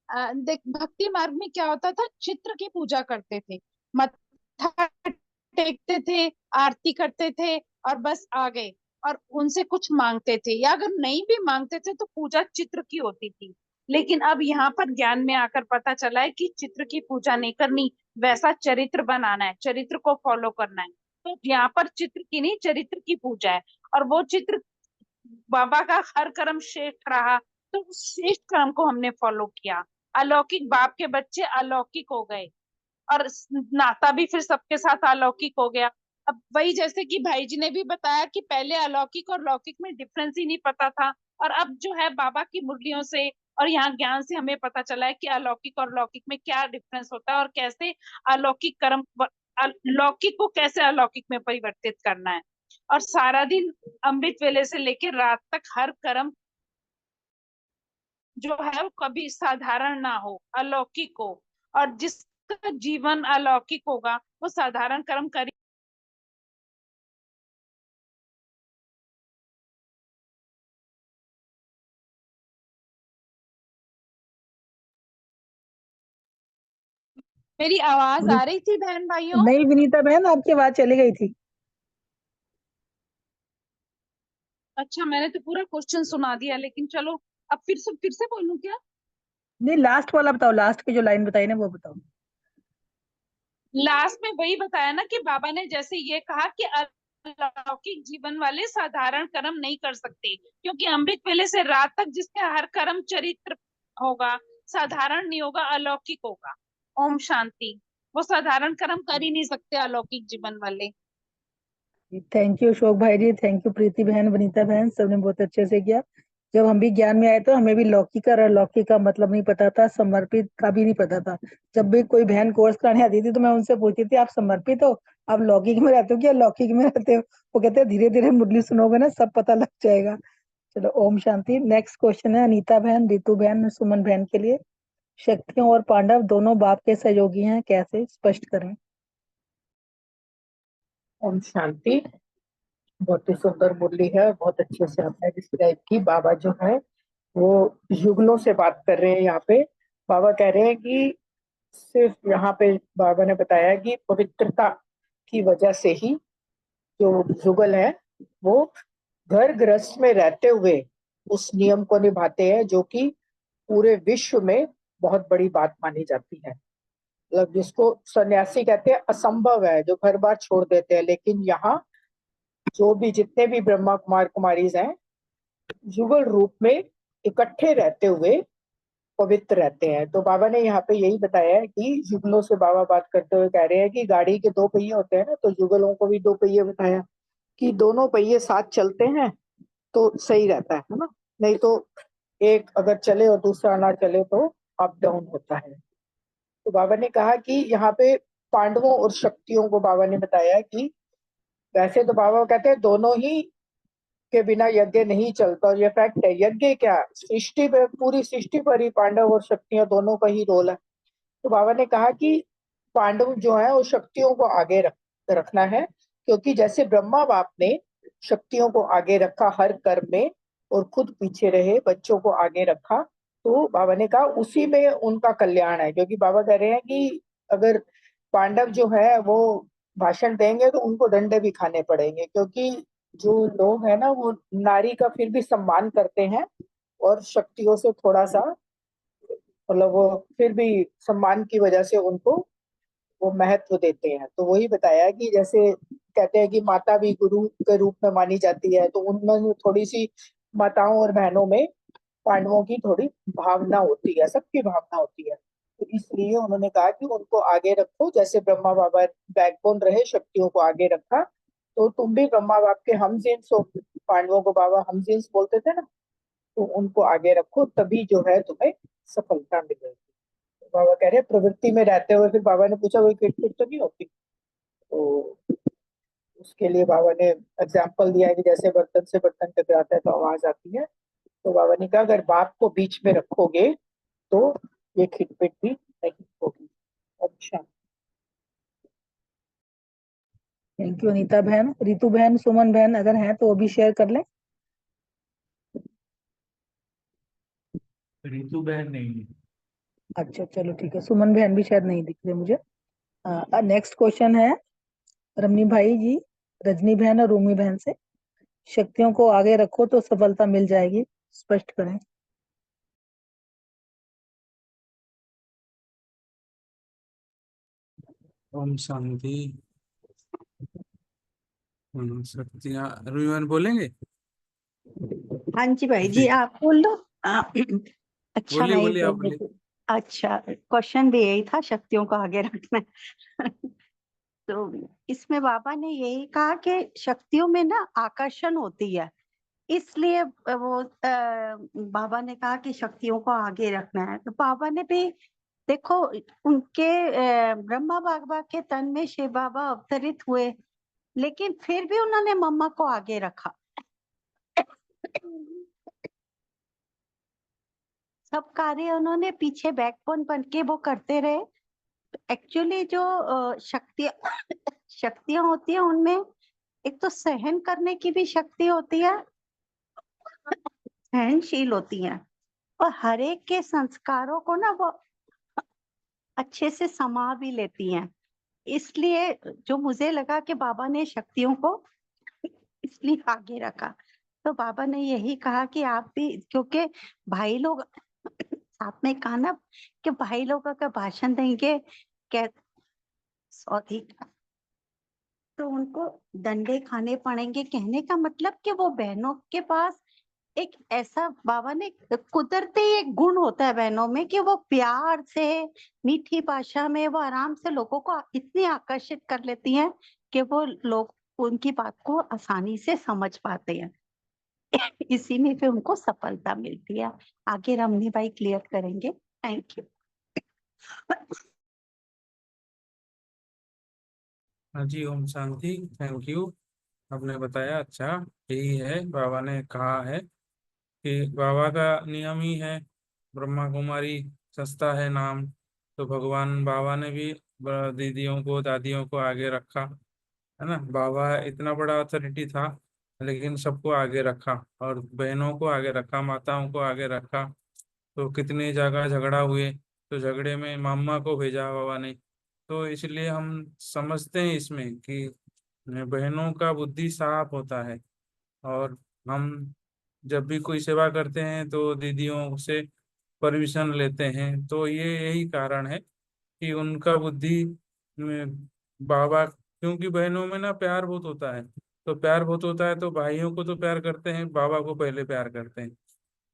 [SPEAKER 11] देख, भक्ति मार्ग में क्या होता था, चित्र की पूजा करते थे, मत्था टेकते थे, आरती करते थे और बस आ गए, और उनसे कुछ मांगते थे, या अगर नहीं भी मांगते थे तो पूजा चित्र की होती थी। लेकिन अब यहाँ पर ज्ञान में आकर पता चला है कि चित्र की पूजा नहीं करनी, वैसा चरित्र बनाना है, चरित्र को फॉलो करना है। तो यहाँ पर चित्र की नहीं, चरित्र की पूजा है। और वो चित्र, बाबा का हर कर्म श्रेष्ठ रहा, तो उस श्रेष्ठ कर्म को हमने फॉलो किया। अलौकिक बाप के बच्चे अलौकिक हो गए, और नाता भी फिर सबके साथ अलौकिक हो गया। अब वही, जैसे कि भाई जी ने भी बताया कि पहले अलौकिक और लौकिक में डिफरेंस ही नहीं पता था, और अब जो है बाबा की मुरलियों से और यहाँ ज्ञान से हमें पता चला है कि अलौकिक और लौकिक में क्या डिफरेंस होता है, और कैसे अलौकिक कर्म, लौकिक को कैसे अलौकिक में परिवर्तित करना है। और सारा दिन अमृत वेले से लेकर रात तक हर कर्म जो है वो कभी साधारण ना हो, अलौकिक हो। और जिसका जीवन अलौकिक होगा वो साधारण कर्म कर मेरी आवाज आ रही थी बहन भाइयों?
[SPEAKER 8] नहीं विनीता बहन, आपकी आवाज चली गई थी।
[SPEAKER 11] अच्छा, मैंने तो पूरा क्वेश्चन सुना दिया, लेकिन चलो अब फिर से बोलूं क्या?
[SPEAKER 8] नहीं, लास्ट वाला बताओ, लास्ट की जो लाइन बताई ना वो बताओ।
[SPEAKER 11] लास्ट में वही बताया ना कि बाबा ने जैसे ये कहा कि अलौकिक जीवन वाले साधारण कर्म नहीं कर सकते, क्योंकि अमृत वेले से रात तक जिसका हर कर्म चरित्र होगा, साधारण नहीं होगा, अलौकिक होगा। ओम शांति। वो साधारण कर्म कर ही नहीं सकते अलौकिक जीवन वाले।
[SPEAKER 8] थैंक यू अशोक भाई जी, थैंक यू प्रीति बहन, वनीता बहन, सबने बहुत अच्छे से किया। जब हम भी ज्ञान में आए तो हमें भी लौकिक और अलौकिक का मतलब नहीं पता था, समर्पित का भी नहीं पता था। जब भी कोई बहन कोर्स कराने आती थी तो मैं उनसे पूछती थी, आप समर्पित हो, आप लौकिक में रहते हो कि अलौकिक में रहते हो? वो कहते हैं धीरे धीरे मुरली सुनोगे ना सब पता लग जाएगा। चलो ओम शांति। नेक्स्ट क्वेश्चन है अनीता बहन, रितु बहन, सुमन बहन के लिए। शक्तियों और पांडव दोनों बाप के सहयोगी हैं, कैसे स्पष्ट करें?
[SPEAKER 5] ओम शांति। बहुत ही सुंदर मुरली है, बहुत अच्छे से आपने डिस्क्राइब की। बाबा जो है वो युगलों से बात कर रहे हैं यहाँ पे। बाबा कह रहे हैं कि सिर्फ यहाँ पे बाबा ने बताया कि पवित्रता की वजह से ही जो युगल है वो घर गृहस्थ में रहते हुए उस नियम को निभाते हैं जो कि पूरे विश्व में बहुत बड़ी बात मानी जाती है। मतलब जिसको सन्यासी कहते हैं, असंभव है, जो घर बार छोड़ देते हैं। लेकिन यहाँ जो भी जितने भी ब्रह्मा कुमार कुमारीज हैं युगल रूप में इकट्ठे रहते हुए पवित्र रहते हैं। तो बाबा ने यहाँ पे यही बताया है कि युगलों से बाबा बात करते हुए कह रहे हैं कि गाड़ी के दो पहिए होते हैं ना, तो युगलों को भी दो पहिए बताया कि दोनों पहिए साथ चलते हैं तो सही रहता है ना। नहीं तो एक अगर चले और दूसरा ना चले तो अप डाउन होता है। तो बाबा ने कहा कि यहाँ पे पांडवों और शक्तियों को बाबा ने बताया कि वैसे तो बाबा कहते हैं दोनों ही के बिना यज्ञ नहीं चलता, और ये फैक्ट है। यज्ञ क्या, सृष्टि पे, पूरी सृष्टि पर ही पांडव और शक्तियां दोनों का ही रोल है। तो बाबा ने कहा कि पांडव जो है वो शक्तियों को आगे रखना है, क्योंकि जैसे ब्रह्मा बाप ने शक्तियों को आगे रखा हर कर्म में और खुद पीछे रहे, बच्चों को आगे रखा, तो बाबा ने कहा उसी में उनका कल्याण है। क्योंकि बाबा कह रहे हैं कि अगर पांडव जो है वो भाषण देंगे तो उनको डंडे भी खाने पड़ेंगे, क्योंकि जो लोग है ना वो नारी का फिर भी सम्मान करते हैं और शक्तियों से थोड़ा सा, मतलब वो फिर भी सम्मान की वजह से उनको वो महत्व देते हैं। तो वही बताया कि जैसे कहते हैं कि माता भी गुरु के रूप में मानी जाती है, तो उनमें थोड़ी सी माताओं और बहनों में पांडवों की थोड़ी भावना होती है, सबकी भावना होती है। तो इसलिए उन्होंने कहा कि उनको आगे रखो, जैसे ब्रह्मा बाबा बैकबोन रहे, शक्तियों को आगे रखा, तो तुम भी ब्रह्मा बाप के हमजिन्स हो। पांडवों को बाबा हमजिन्स बोलते थे ना, तो उनको आगे रखो, तभी जो है तुम्हें सफलता मिलेगी। तो बाबा कह रहे हैं प्रवृत्ति में रहते हुए, फिर बाबा ने पूछा कोई किट तो नहीं होती? तो उसके लिए बाबा ने एग्जाम्पल दिया है कि जैसे बर्तन से बर्तन टकराता है तो आवाज आती है। तो बाबा ने कहा अगर बाप को बीच में रखोगे तो ये खिटपिट भी नहीं होगी। अच्छा,
[SPEAKER 8] थैंक यू अनीता बहन। रितु बहन, सुमन बहन अगर हैं तो वो भी शेयर कर लें।
[SPEAKER 3] रितु बहन नहीं है।
[SPEAKER 8] अच्छा चलो ठीक है, सुमन बहन भी शायद नहीं दिख रहे मुझे। नेक्स्ट क्वेश्चन है रमनी भाई जी, रजनी बहन और रूमी बहन से। शक्तियों को आगे रखो तो सफलता मिल जाएगी, स्पष्ट करें।
[SPEAKER 12] ओम शांति। शक्तियाँ रविवार बोलेंगे?
[SPEAKER 13] हाँ जी भाई जी,
[SPEAKER 12] जी
[SPEAKER 13] आप बोल दो। अच्छा,
[SPEAKER 12] बोलिए
[SPEAKER 13] मैं ही
[SPEAKER 12] बोलिए, आप
[SPEAKER 13] बोल
[SPEAKER 12] बोलिए।
[SPEAKER 13] देती हूँ। अच्छा, क्वेश्चन भी यही था, शक्तियों को आगे रखना है। तो इसमें बाबा ने यही कहा कि शक्तियों में ना आकर्षण होती है, इसलिए वो बाबा ने कहा कि शक्तियों को आगे रखना है। तो बाबा ने भी देखो, उनके ब्रह्मा बाबा के तन में शिव बाबा अवतरित हुए, लेकिन फिर भी उन्होंने मम्मा को आगे रखा। सब कार्य उन्होंने पीछे बैकबोन बन के वो करते रहे। एक्चुअली जो शक्तियां होती है उनमें एक तो सहन करने की भी शक्ति होती है, सहनशील होती है, और हर एक के संस्कारों को ना वो अच्छे से समा भी लेती हैं। इसलिए जो मुझे लगा कि बाबा ने शक्तियों को इसलिए आगे रखा, तो बाबा ने यही कहा कि आप भी, क्योंकि भाई लोग साथ में कहा ना कि भाई लोग अगर भाषण देंगे क्या सॉरी तो उनको डंडे खाने पड़ेंगे। कहने का मतलब कि वो बहनों के पास एक ऐसा, बाबा ने कुदरती एक गुण होता है बहनों में कि वो प्यार से मीठी भाषा में वो आराम से लोगों को इतनी आकर्षित कर लेती हैं कि वो लोग उनकी बात को आसानी से समझ पाते हैं। इसी में फिर उनको सफलता मिलती है। आगे रमनी भाई क्लियर करेंगे। Thank you.
[SPEAKER 12] हाँ जी, ओम शांति। थैंक यू, आपने बताया। अच्छा, यही है बाबा ने कहा है कि बाबा का नियम ही है, ब्रह्मा कुमारी संस्था है नाम। तो भगवान बाबा ने भी दीदियों को दादियों को आगे रखा, है ना। बाबा इतना बड़ा अथॉरिटी था, लेकिन सबको आगे रखा, और बहनों को आगे रखा, माताओं को आगे रखा। तो कितनी जगह झगड़ा हुए, तो झगड़े में मामा को भेजा बाबा ने। तो इसलिए हम समझते हैं इसमें कि बहनों का बुद्धि साफ होता है, और हम जब भी कोई सेवा करते हैं तो दीदियों से परमिशन लेते हैं। तो ये यही कारण है कि उनका बुद्धि में बाबा, क्योंकि बहनों में ना प्यार बहुत होता है। तो प्यार बहुत होता है तो भाइयों को तो प्यार करते हैं, बाबा को पहले प्यार करते हैं।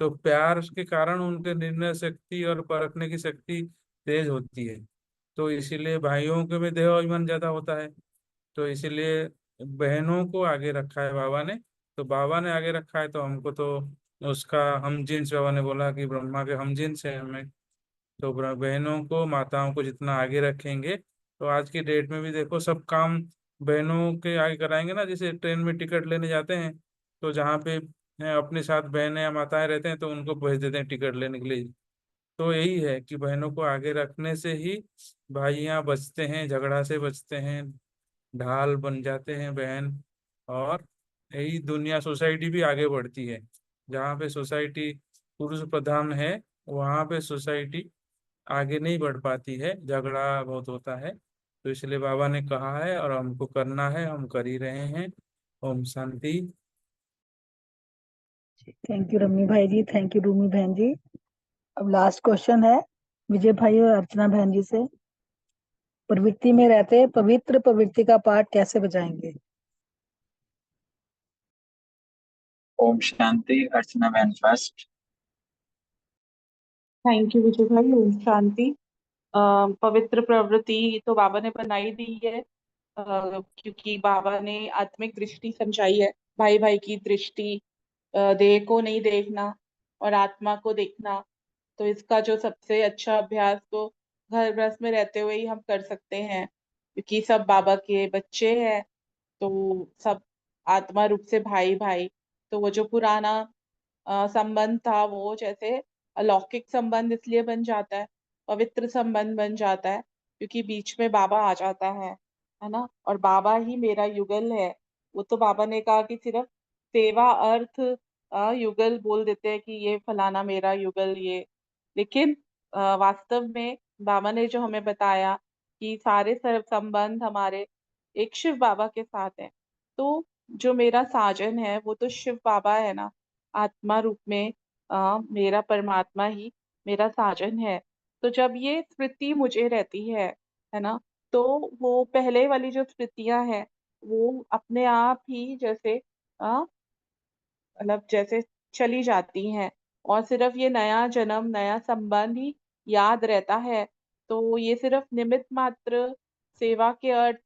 [SPEAKER 12] तो प्यार के कारण उनके निर्णय शक्ति और परखने की शक्ति तेज होती है। तो इसीलिए भाइयों के में देहाभिमान ज्यादा होता है। तो इसीलिए बहनों को आगे रखा है बाबा ने। तो बाबा ने आगे रखा है तो हमको तो उसका हम जिन्स, बाबा ने बोला कि ब्रह्मा के हम जिन्स है हमें। तो बहनों को माताओं को जितना आगे रखेंगे, तो आज की डेट में भी देखो सब काम बहनों के आगे कराएंगे ना। जैसे ट्रेन में टिकट लेने जाते हैं, तो जहाँ पे अपने साथ बहनें या माताएं रहते हैं तो उनको भेज देते हैं टिकट लेने के लिए। तो यही है कि बहनों को आगे रखने से ही भाइयाँ बचते हैं, झगड़ा से बचते हैं, ढाल बन जाते हैं बहन। और यही दुनिया, सोसाइटी भी आगे बढ़ती है। जहाँ पे सोसाइटी पुरुष प्रधान है, वहाँ पे सोसाइटी आगे नहीं बढ़ पाती है, झगड़ा बहुत होता है। तो इसलिए बाबा ने कहा है और हमको करना है, हम कर ही रहे हैं। ओम शांति।
[SPEAKER 8] थैंक यू रमी भाई जी, थैंक यू रूमी बहन जी। अब लास्ट क्वेश्चन है विजय भाई और अर्चना बहन जी से। प्रवृत्ति में रहते पवित्र प्रवृत्ति का पाठ कैसे बजाएंगे?
[SPEAKER 14] ओम शांति। अर्चना बहन फर्स्ट।
[SPEAKER 15] थैंक यू विजय भाई। ओम शांति। पवित्र प्रवृत्ति तो बाबा ने बनाई दी है, क्योंकि बाबा ने आत्मिक दृष्टि समझाई है। भाई भाई की दृष्टि, देह को नहीं देखना और आत्मा को देखना। तो इसका जो सबसे अच्छा अभ्यास तो घर गृहस्थ में रहते हुए ही हम कर सकते हैं, क्योंकि सब बाबा के बच्चे हैं। तो सब आत्मा रूप से भाई भाई। तो वो जो पुराना संबंध था वो जैसे अलौकिक संबंध इसलिए बन जाता है, पवित्र संबंध बन जाता है, क्योंकि बीच में बाबा आ जाता है ना। और बाबा ही मेरा युगल है। वो तो बाबा ने कहा कि सिर्फ सेवा अर्थ युगल बोल देते हैं कि ये फलाना मेरा युगल ये। लेकिन वास्तव में बाबा ने जो हमें बताया कि सारे सर्व संबंध हमारे एक शिव बाबा के साथ है। तो जो मेरा साजन है वो तो शिव बाबा है ना, आत्मा रूप में मेरा परमात्मा ही मेरा साजन है। तो जब ये स्मृति मुझे रहती है ना, तो वो पहले वाली जो स्मृतियां हैं वो अपने आप ही जैसे मतलब जैसे चली जाती हैं, और सिर्फ ये नया जन्म नया संबंध ही याद रहता है। तो ये सिर्फ निमित्त मात्र सेवा के अर्थ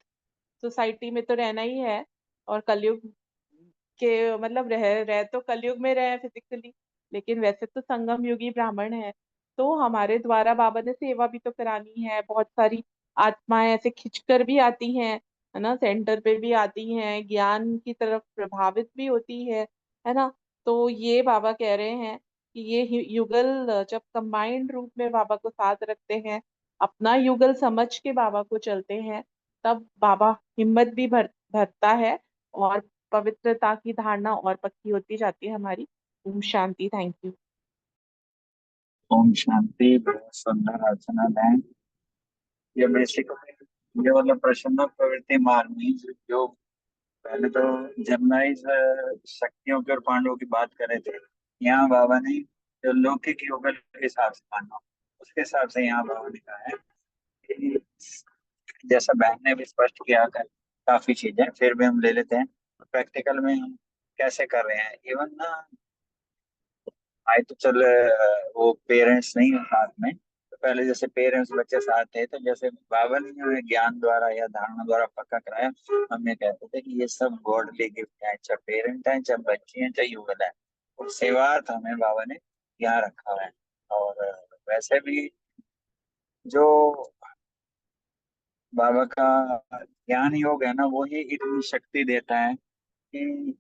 [SPEAKER 15] सोसाइटी में तो रहना ही है, और कलयुग के मतलब रह तो कलयुग में रहे फिजिकली, लेकिन वैसे तो संगम युगी ब्राह्मण है। तो हमारे द्वारा बाबा ने सेवा भी तो करानी है। बहुत सारी आत्माएं ऐसे खिंचकर भी आती हैं है ना, सेंटर पे भी आती हैं, ज्ञान की तरफ प्रभावित भी होती है ना। तो ये बाबा कह रहे हैं कि ये युगल जब कंबाइंड रूप में बाबा को साथ रखते हैं, अपना युगल समझ के बाबा को चलते हैं, तब बाबा हिम्मत भी भरता है और पवित्रता की धारणा और पक्की होती जाती है हमारी। ओम शांति। Thank you.
[SPEAKER 14] ओम शांति। बहुत सुंदर अर्चना बहन। ये बेसिकली ये वाला प्रसन्न प्रवृत्ति मार्ग में जो पहले तो जर्नलाइज शक्तियों के और पांडवों की बात कर रहे थे, यहाँ बाबा ने जो लौकिक युगल के हिसाब से मानना, उसके हिसाब से यहाँ बाबा ने कहा है कि जैसा बहन ने भी स्पष्ट किया कर काफी चीजें, फिर भी हम ले लेते हैं प्रैक्टिकल में हम कैसे कर रहे हैं। इवन ना आए तो चल वो पेरेंट्स नहीं है साथ में, तो पहले जैसे पेरेंट्स बच्चे साथ थे, तो जैसे बाबा ने हमें ज्ञान द्वारा या धारणा द्वारा पक्का कराया, हम ये कहते थे कि ये सब गॉडली गिफ्ट है, चाहे पेरेंट है, चाहे बच्चे हैं, चाहे युगल है, और सेवार्थ हमें बाबा ने यहाँ रखा है। और वैसे भी जो बाबा का ज्ञान योग है ना, वो ही इतनी शक्ति देता है कि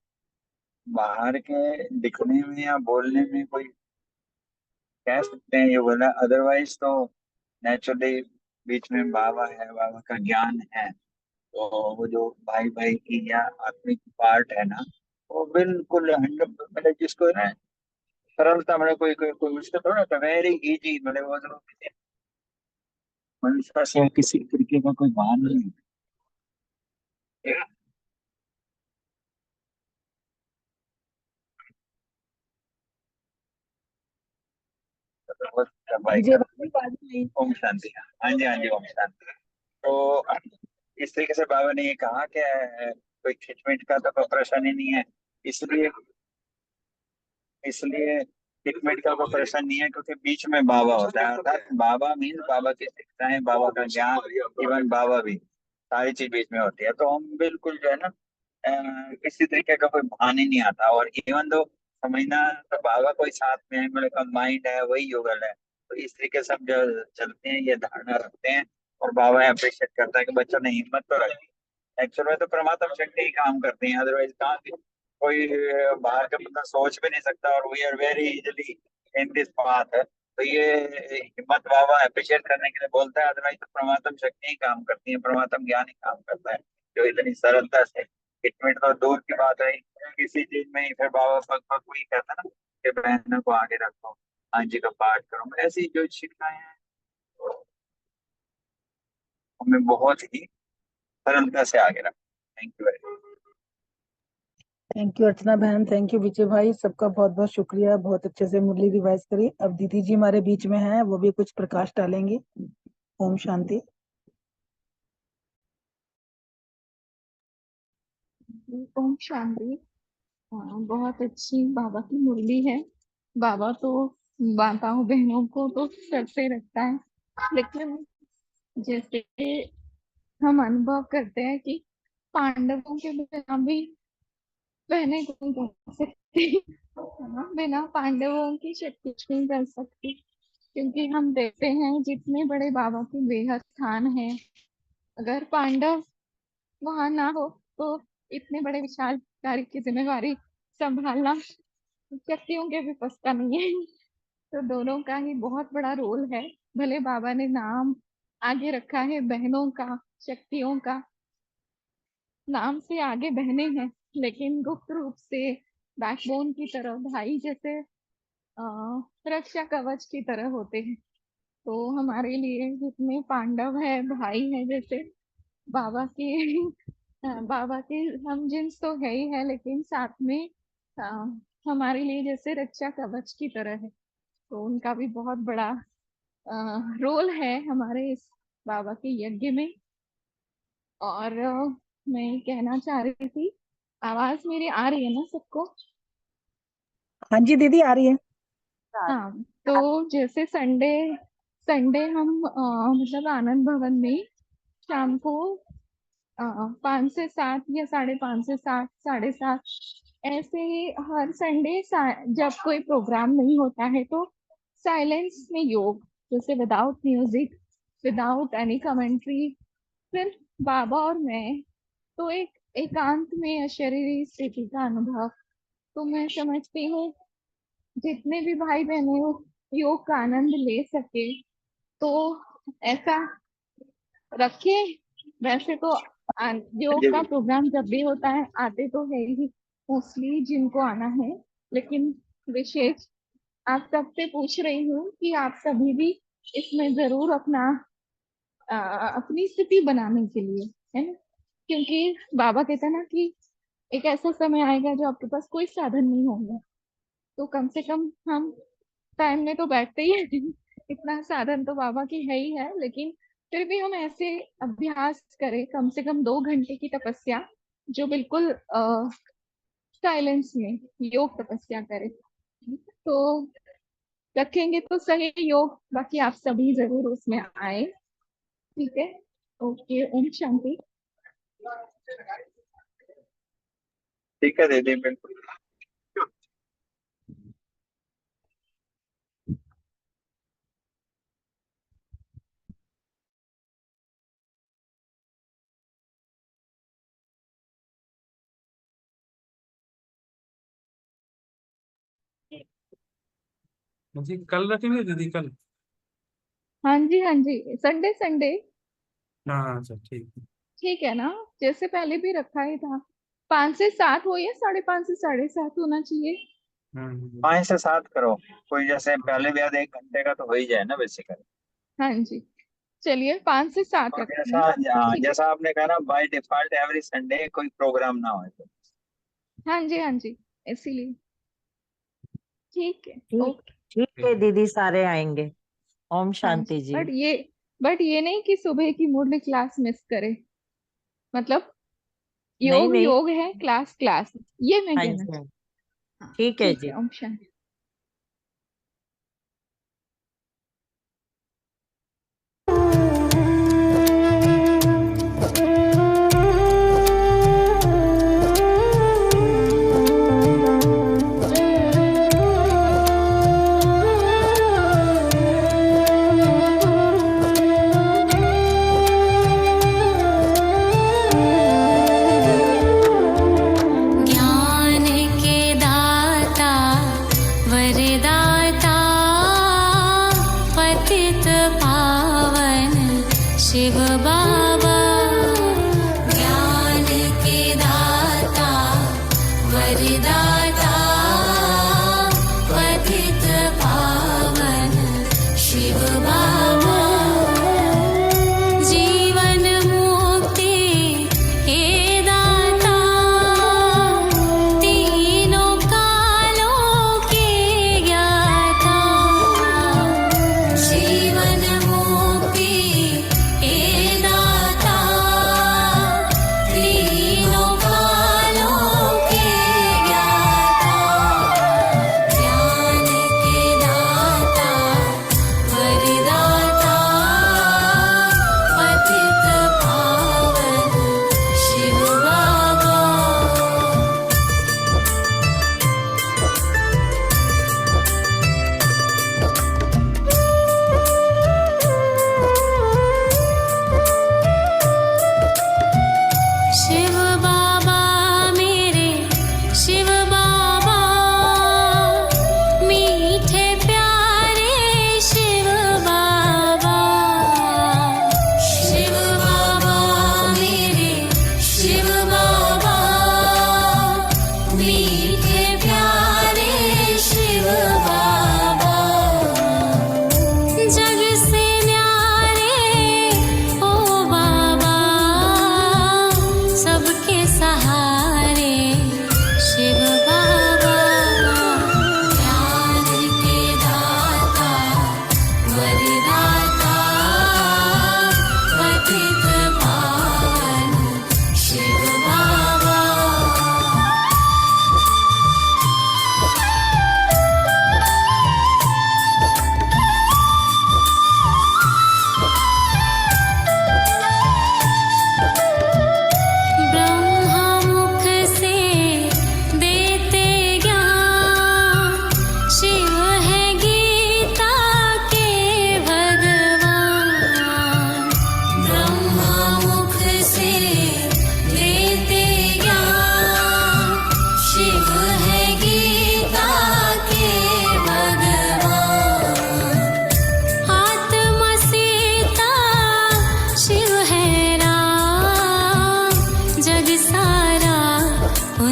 [SPEAKER 14] बाहर के दिखने में या बोलने में कोई कह सकते हैं युगल है, अदरवाइज तो नेचुरली बीच में बाबा है, बाबा का ज्ञान है, तो वो जो भाई भाई की या आत्मिक पार्ट है ना, वो बिल्कुल 100 मतलब जिसको है ना सरलता, मतलब कोई कोई कोई उसको थोड़ा सा वेरी इजी, मतलब वो जो मनुष्य से किसी तरीके का कोई भान नहीं है। भाई
[SPEAKER 8] विजय
[SPEAKER 14] का
[SPEAKER 8] भाई बात नहीं।
[SPEAKER 14] ओम शांति। हाँ जी, हाँ जी, ओम शांति। तो इस तरीके से बाबा ने ये कहा कि कोई खिचमिच का तो कोई परेशानी नहीं है, इसलिए इसलिए खिचमिच का कोई परेशानी नहीं है, क्योंकि बीच में बाबा होता है, अर्थात बाबा मीन्स बाबा की शिक्षाएं, बाबा का ज्ञान, इवन बाबा भी, सारी चीज बीच में होती है। तो हम बिल्कुल जो है ना किसी तरीके का कोई भान ही नहीं आता, और इवन दो समझना तो बाबा कोई साथ में है, मतलब का माइंड है वही युगल है, तो इस तरीके से हम जो चलते हैं, ये धारणा रखते हैं, और बाबा अप्रिशिएट करता है कि बच्चों ने हिम्मत तो रखी। एक्चुअल में तो परमात्मा शक्ति ही काम करती है, अदरवाइज कहाँ कोई बाहर का बंदा सोच भी नहीं सकता, और we are very easily in this path है। तो ये हिम्मत बाबा अप्रिशिएट करने के लिए बोलता है, अदरवाइज तो परमात्मा शक्ति ही काम करती है, परमात्मा ज्ञान ही काम करता है, जो इतनी सरलता से हिटमिट तो दूर की बात है, किसी चीज में ही फिर बाबा पग पग वही कहता है ना कि बहनों को आगे रखो, हाँ जी का पाठ करो, ऐसी जो शिक्षाएं हैं वो हमें बहुत ही सरलता से आगे रखो। Thank you very much.
[SPEAKER 8] Thank you Archana बहन, थैंक यू विजय भाई, सबका बहुत बहुत शुक्रिया, बहुत अच्छे से मुरली रिवाइज करी। अब दीदी जी हमारे बीच में हैं, वो भी कुछ प्रकाश डालेंगी। ओम शांति।
[SPEAKER 11] ओम शांति। बहुत अच्छी बाबा की मुरली है। बाबा तो माताओं बहनों को तो करते रखता है, लेकिन जैसे हम अनुभव करते हैं कि पांडवों के बिना भी बहनें कुछ नहीं कर सकती, है ना, बिना पांडवों की शक्ति कुछ नहीं कर सकती, क्योंकि हम देखते हैं जितने बड़े बाबा के बेहद स्थान है, अगर पांडव वहां ना हो तो इतने बड़े विशाल कार्य की जिम्मेवारी संभालना शक्तियों के भी बस का नहीं है। तो दोनों का ही बहुत बड़ा रोल है। भले बाबा ने नाम आगे रखा है बहनों का, शक्तियों का, नाम से आगे बहनें हैं, लेकिन गुप्त रूप से बैकबोन की तरह, भाई जैसे रक्षा कवच की तरह होते हैं। तो हमारे लिए जितने पांडव है, भाई है, जैसे बाबा के बाबा के हम जिन्स तो है ही है, लेकिन साथ में अ, हमारे लिए जैसे रक्षा कवच की तरह है। तो उनका भी बहुत बड़ा रोल है हमारे इस बाबा के यज्ञ में। और मैं कहना चाह रही थी, आवाज मेरी आ रही है ना सबको?
[SPEAKER 8] हाँ जी दीदी आ रही है।
[SPEAKER 11] हाँ, तो जैसे संडे संडे हम मतलब आनंद भवन में शाम को 5 से 7 या 5:30 से 7, 7:30 ऐसे ही हर संडे जब कोई प्रोग्राम नहीं होता है तो साइलेंस में योग, जैसे without music, without any commentary, सिर्फ बाबा और मैं तो एक एकांत में अशरीरी स्थिति का अनुभव। तो मैं समझती हूँ जितने भी भाई बहनें योग का आनंद ले सके तो ऐसा रखे। वैसे तो योग का प्रोग्राम जब भी होता है आते तो है ही मोस्टली जिनको आना है, लेकिन विशेष आप सबसे पूछ रही हूँ कि आप सभी भी इसमें जरूर अपनी स्थिति बनाने के लिए, है ना, क्योंकि बाबा कहता ना कि एक ऐसा समय आएगा जो आपके पास कोई साधन नहीं होगा। तो कम से कम हम टाइम में तो बैठते ही हैं इतना साधन तो बाबा की है ही है, लेकिन फिर भी हम ऐसे अभ्यास करें कम से कम 2 घंटे की तपस्या जो बिल्कुल साइलेंस में योग तपस्या करें। तो रखेंगे तो सही योग, बाकी आप सभी जरूर उसमें आए। ठीक है, ओके, ओम शांति।
[SPEAKER 14] ठीक है दीदी, बिल्कुल।
[SPEAKER 12] मुझे कल रखेंगे दीदी, कल?
[SPEAKER 11] हाँ जी, हाँ जी, संडे संडे।
[SPEAKER 12] हाँ हाँ सर, ठीक है।
[SPEAKER 11] ठीक है ना, जैसे पहले भी रखा ही था। 5 से 7 हो या 5:30 से 7:30 होना चाहिए।
[SPEAKER 14] 5 से 7 करो, कोई जैसे पहले भी आधे 1 घंटे का तो हो ही जाए ना बेसिकली।
[SPEAKER 11] हाँ जी, चलिए 5 से 7
[SPEAKER 14] और
[SPEAKER 11] रखते हैं।
[SPEAKER 14] जैसा
[SPEAKER 11] ठीक है,
[SPEAKER 14] जैसा आपने कहा ना, बाय डिफॉल्ट एवरी संडे कोई प्रोग्राम ना हो तो।
[SPEAKER 11] हाँ जी, हाँ जी, इसीलिए। ठीक है,
[SPEAKER 6] ठीक
[SPEAKER 11] ओके।
[SPEAKER 6] ठीक है दीदी, सारे आएंगे। ओम
[SPEAKER 11] हाँ
[SPEAKER 6] शांति
[SPEAKER 11] जी,
[SPEAKER 6] जी।
[SPEAKER 11] बट ये नहीं कि सुबह की मुरली क्लास मिस करे, मतलब
[SPEAKER 6] नहीं
[SPEAKER 11] योग
[SPEAKER 6] नहीं,
[SPEAKER 11] योग है, क्लास क्लास, ये मैं
[SPEAKER 6] हाँ
[SPEAKER 11] कहना
[SPEAKER 6] जी हाँ,
[SPEAKER 11] चाहती। हाँ,
[SPEAKER 6] ठीक है
[SPEAKER 11] ठीक
[SPEAKER 6] जी।
[SPEAKER 11] है, ओम शांति।
[SPEAKER 2] ज्ञान के दाता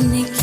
[SPEAKER 1] मन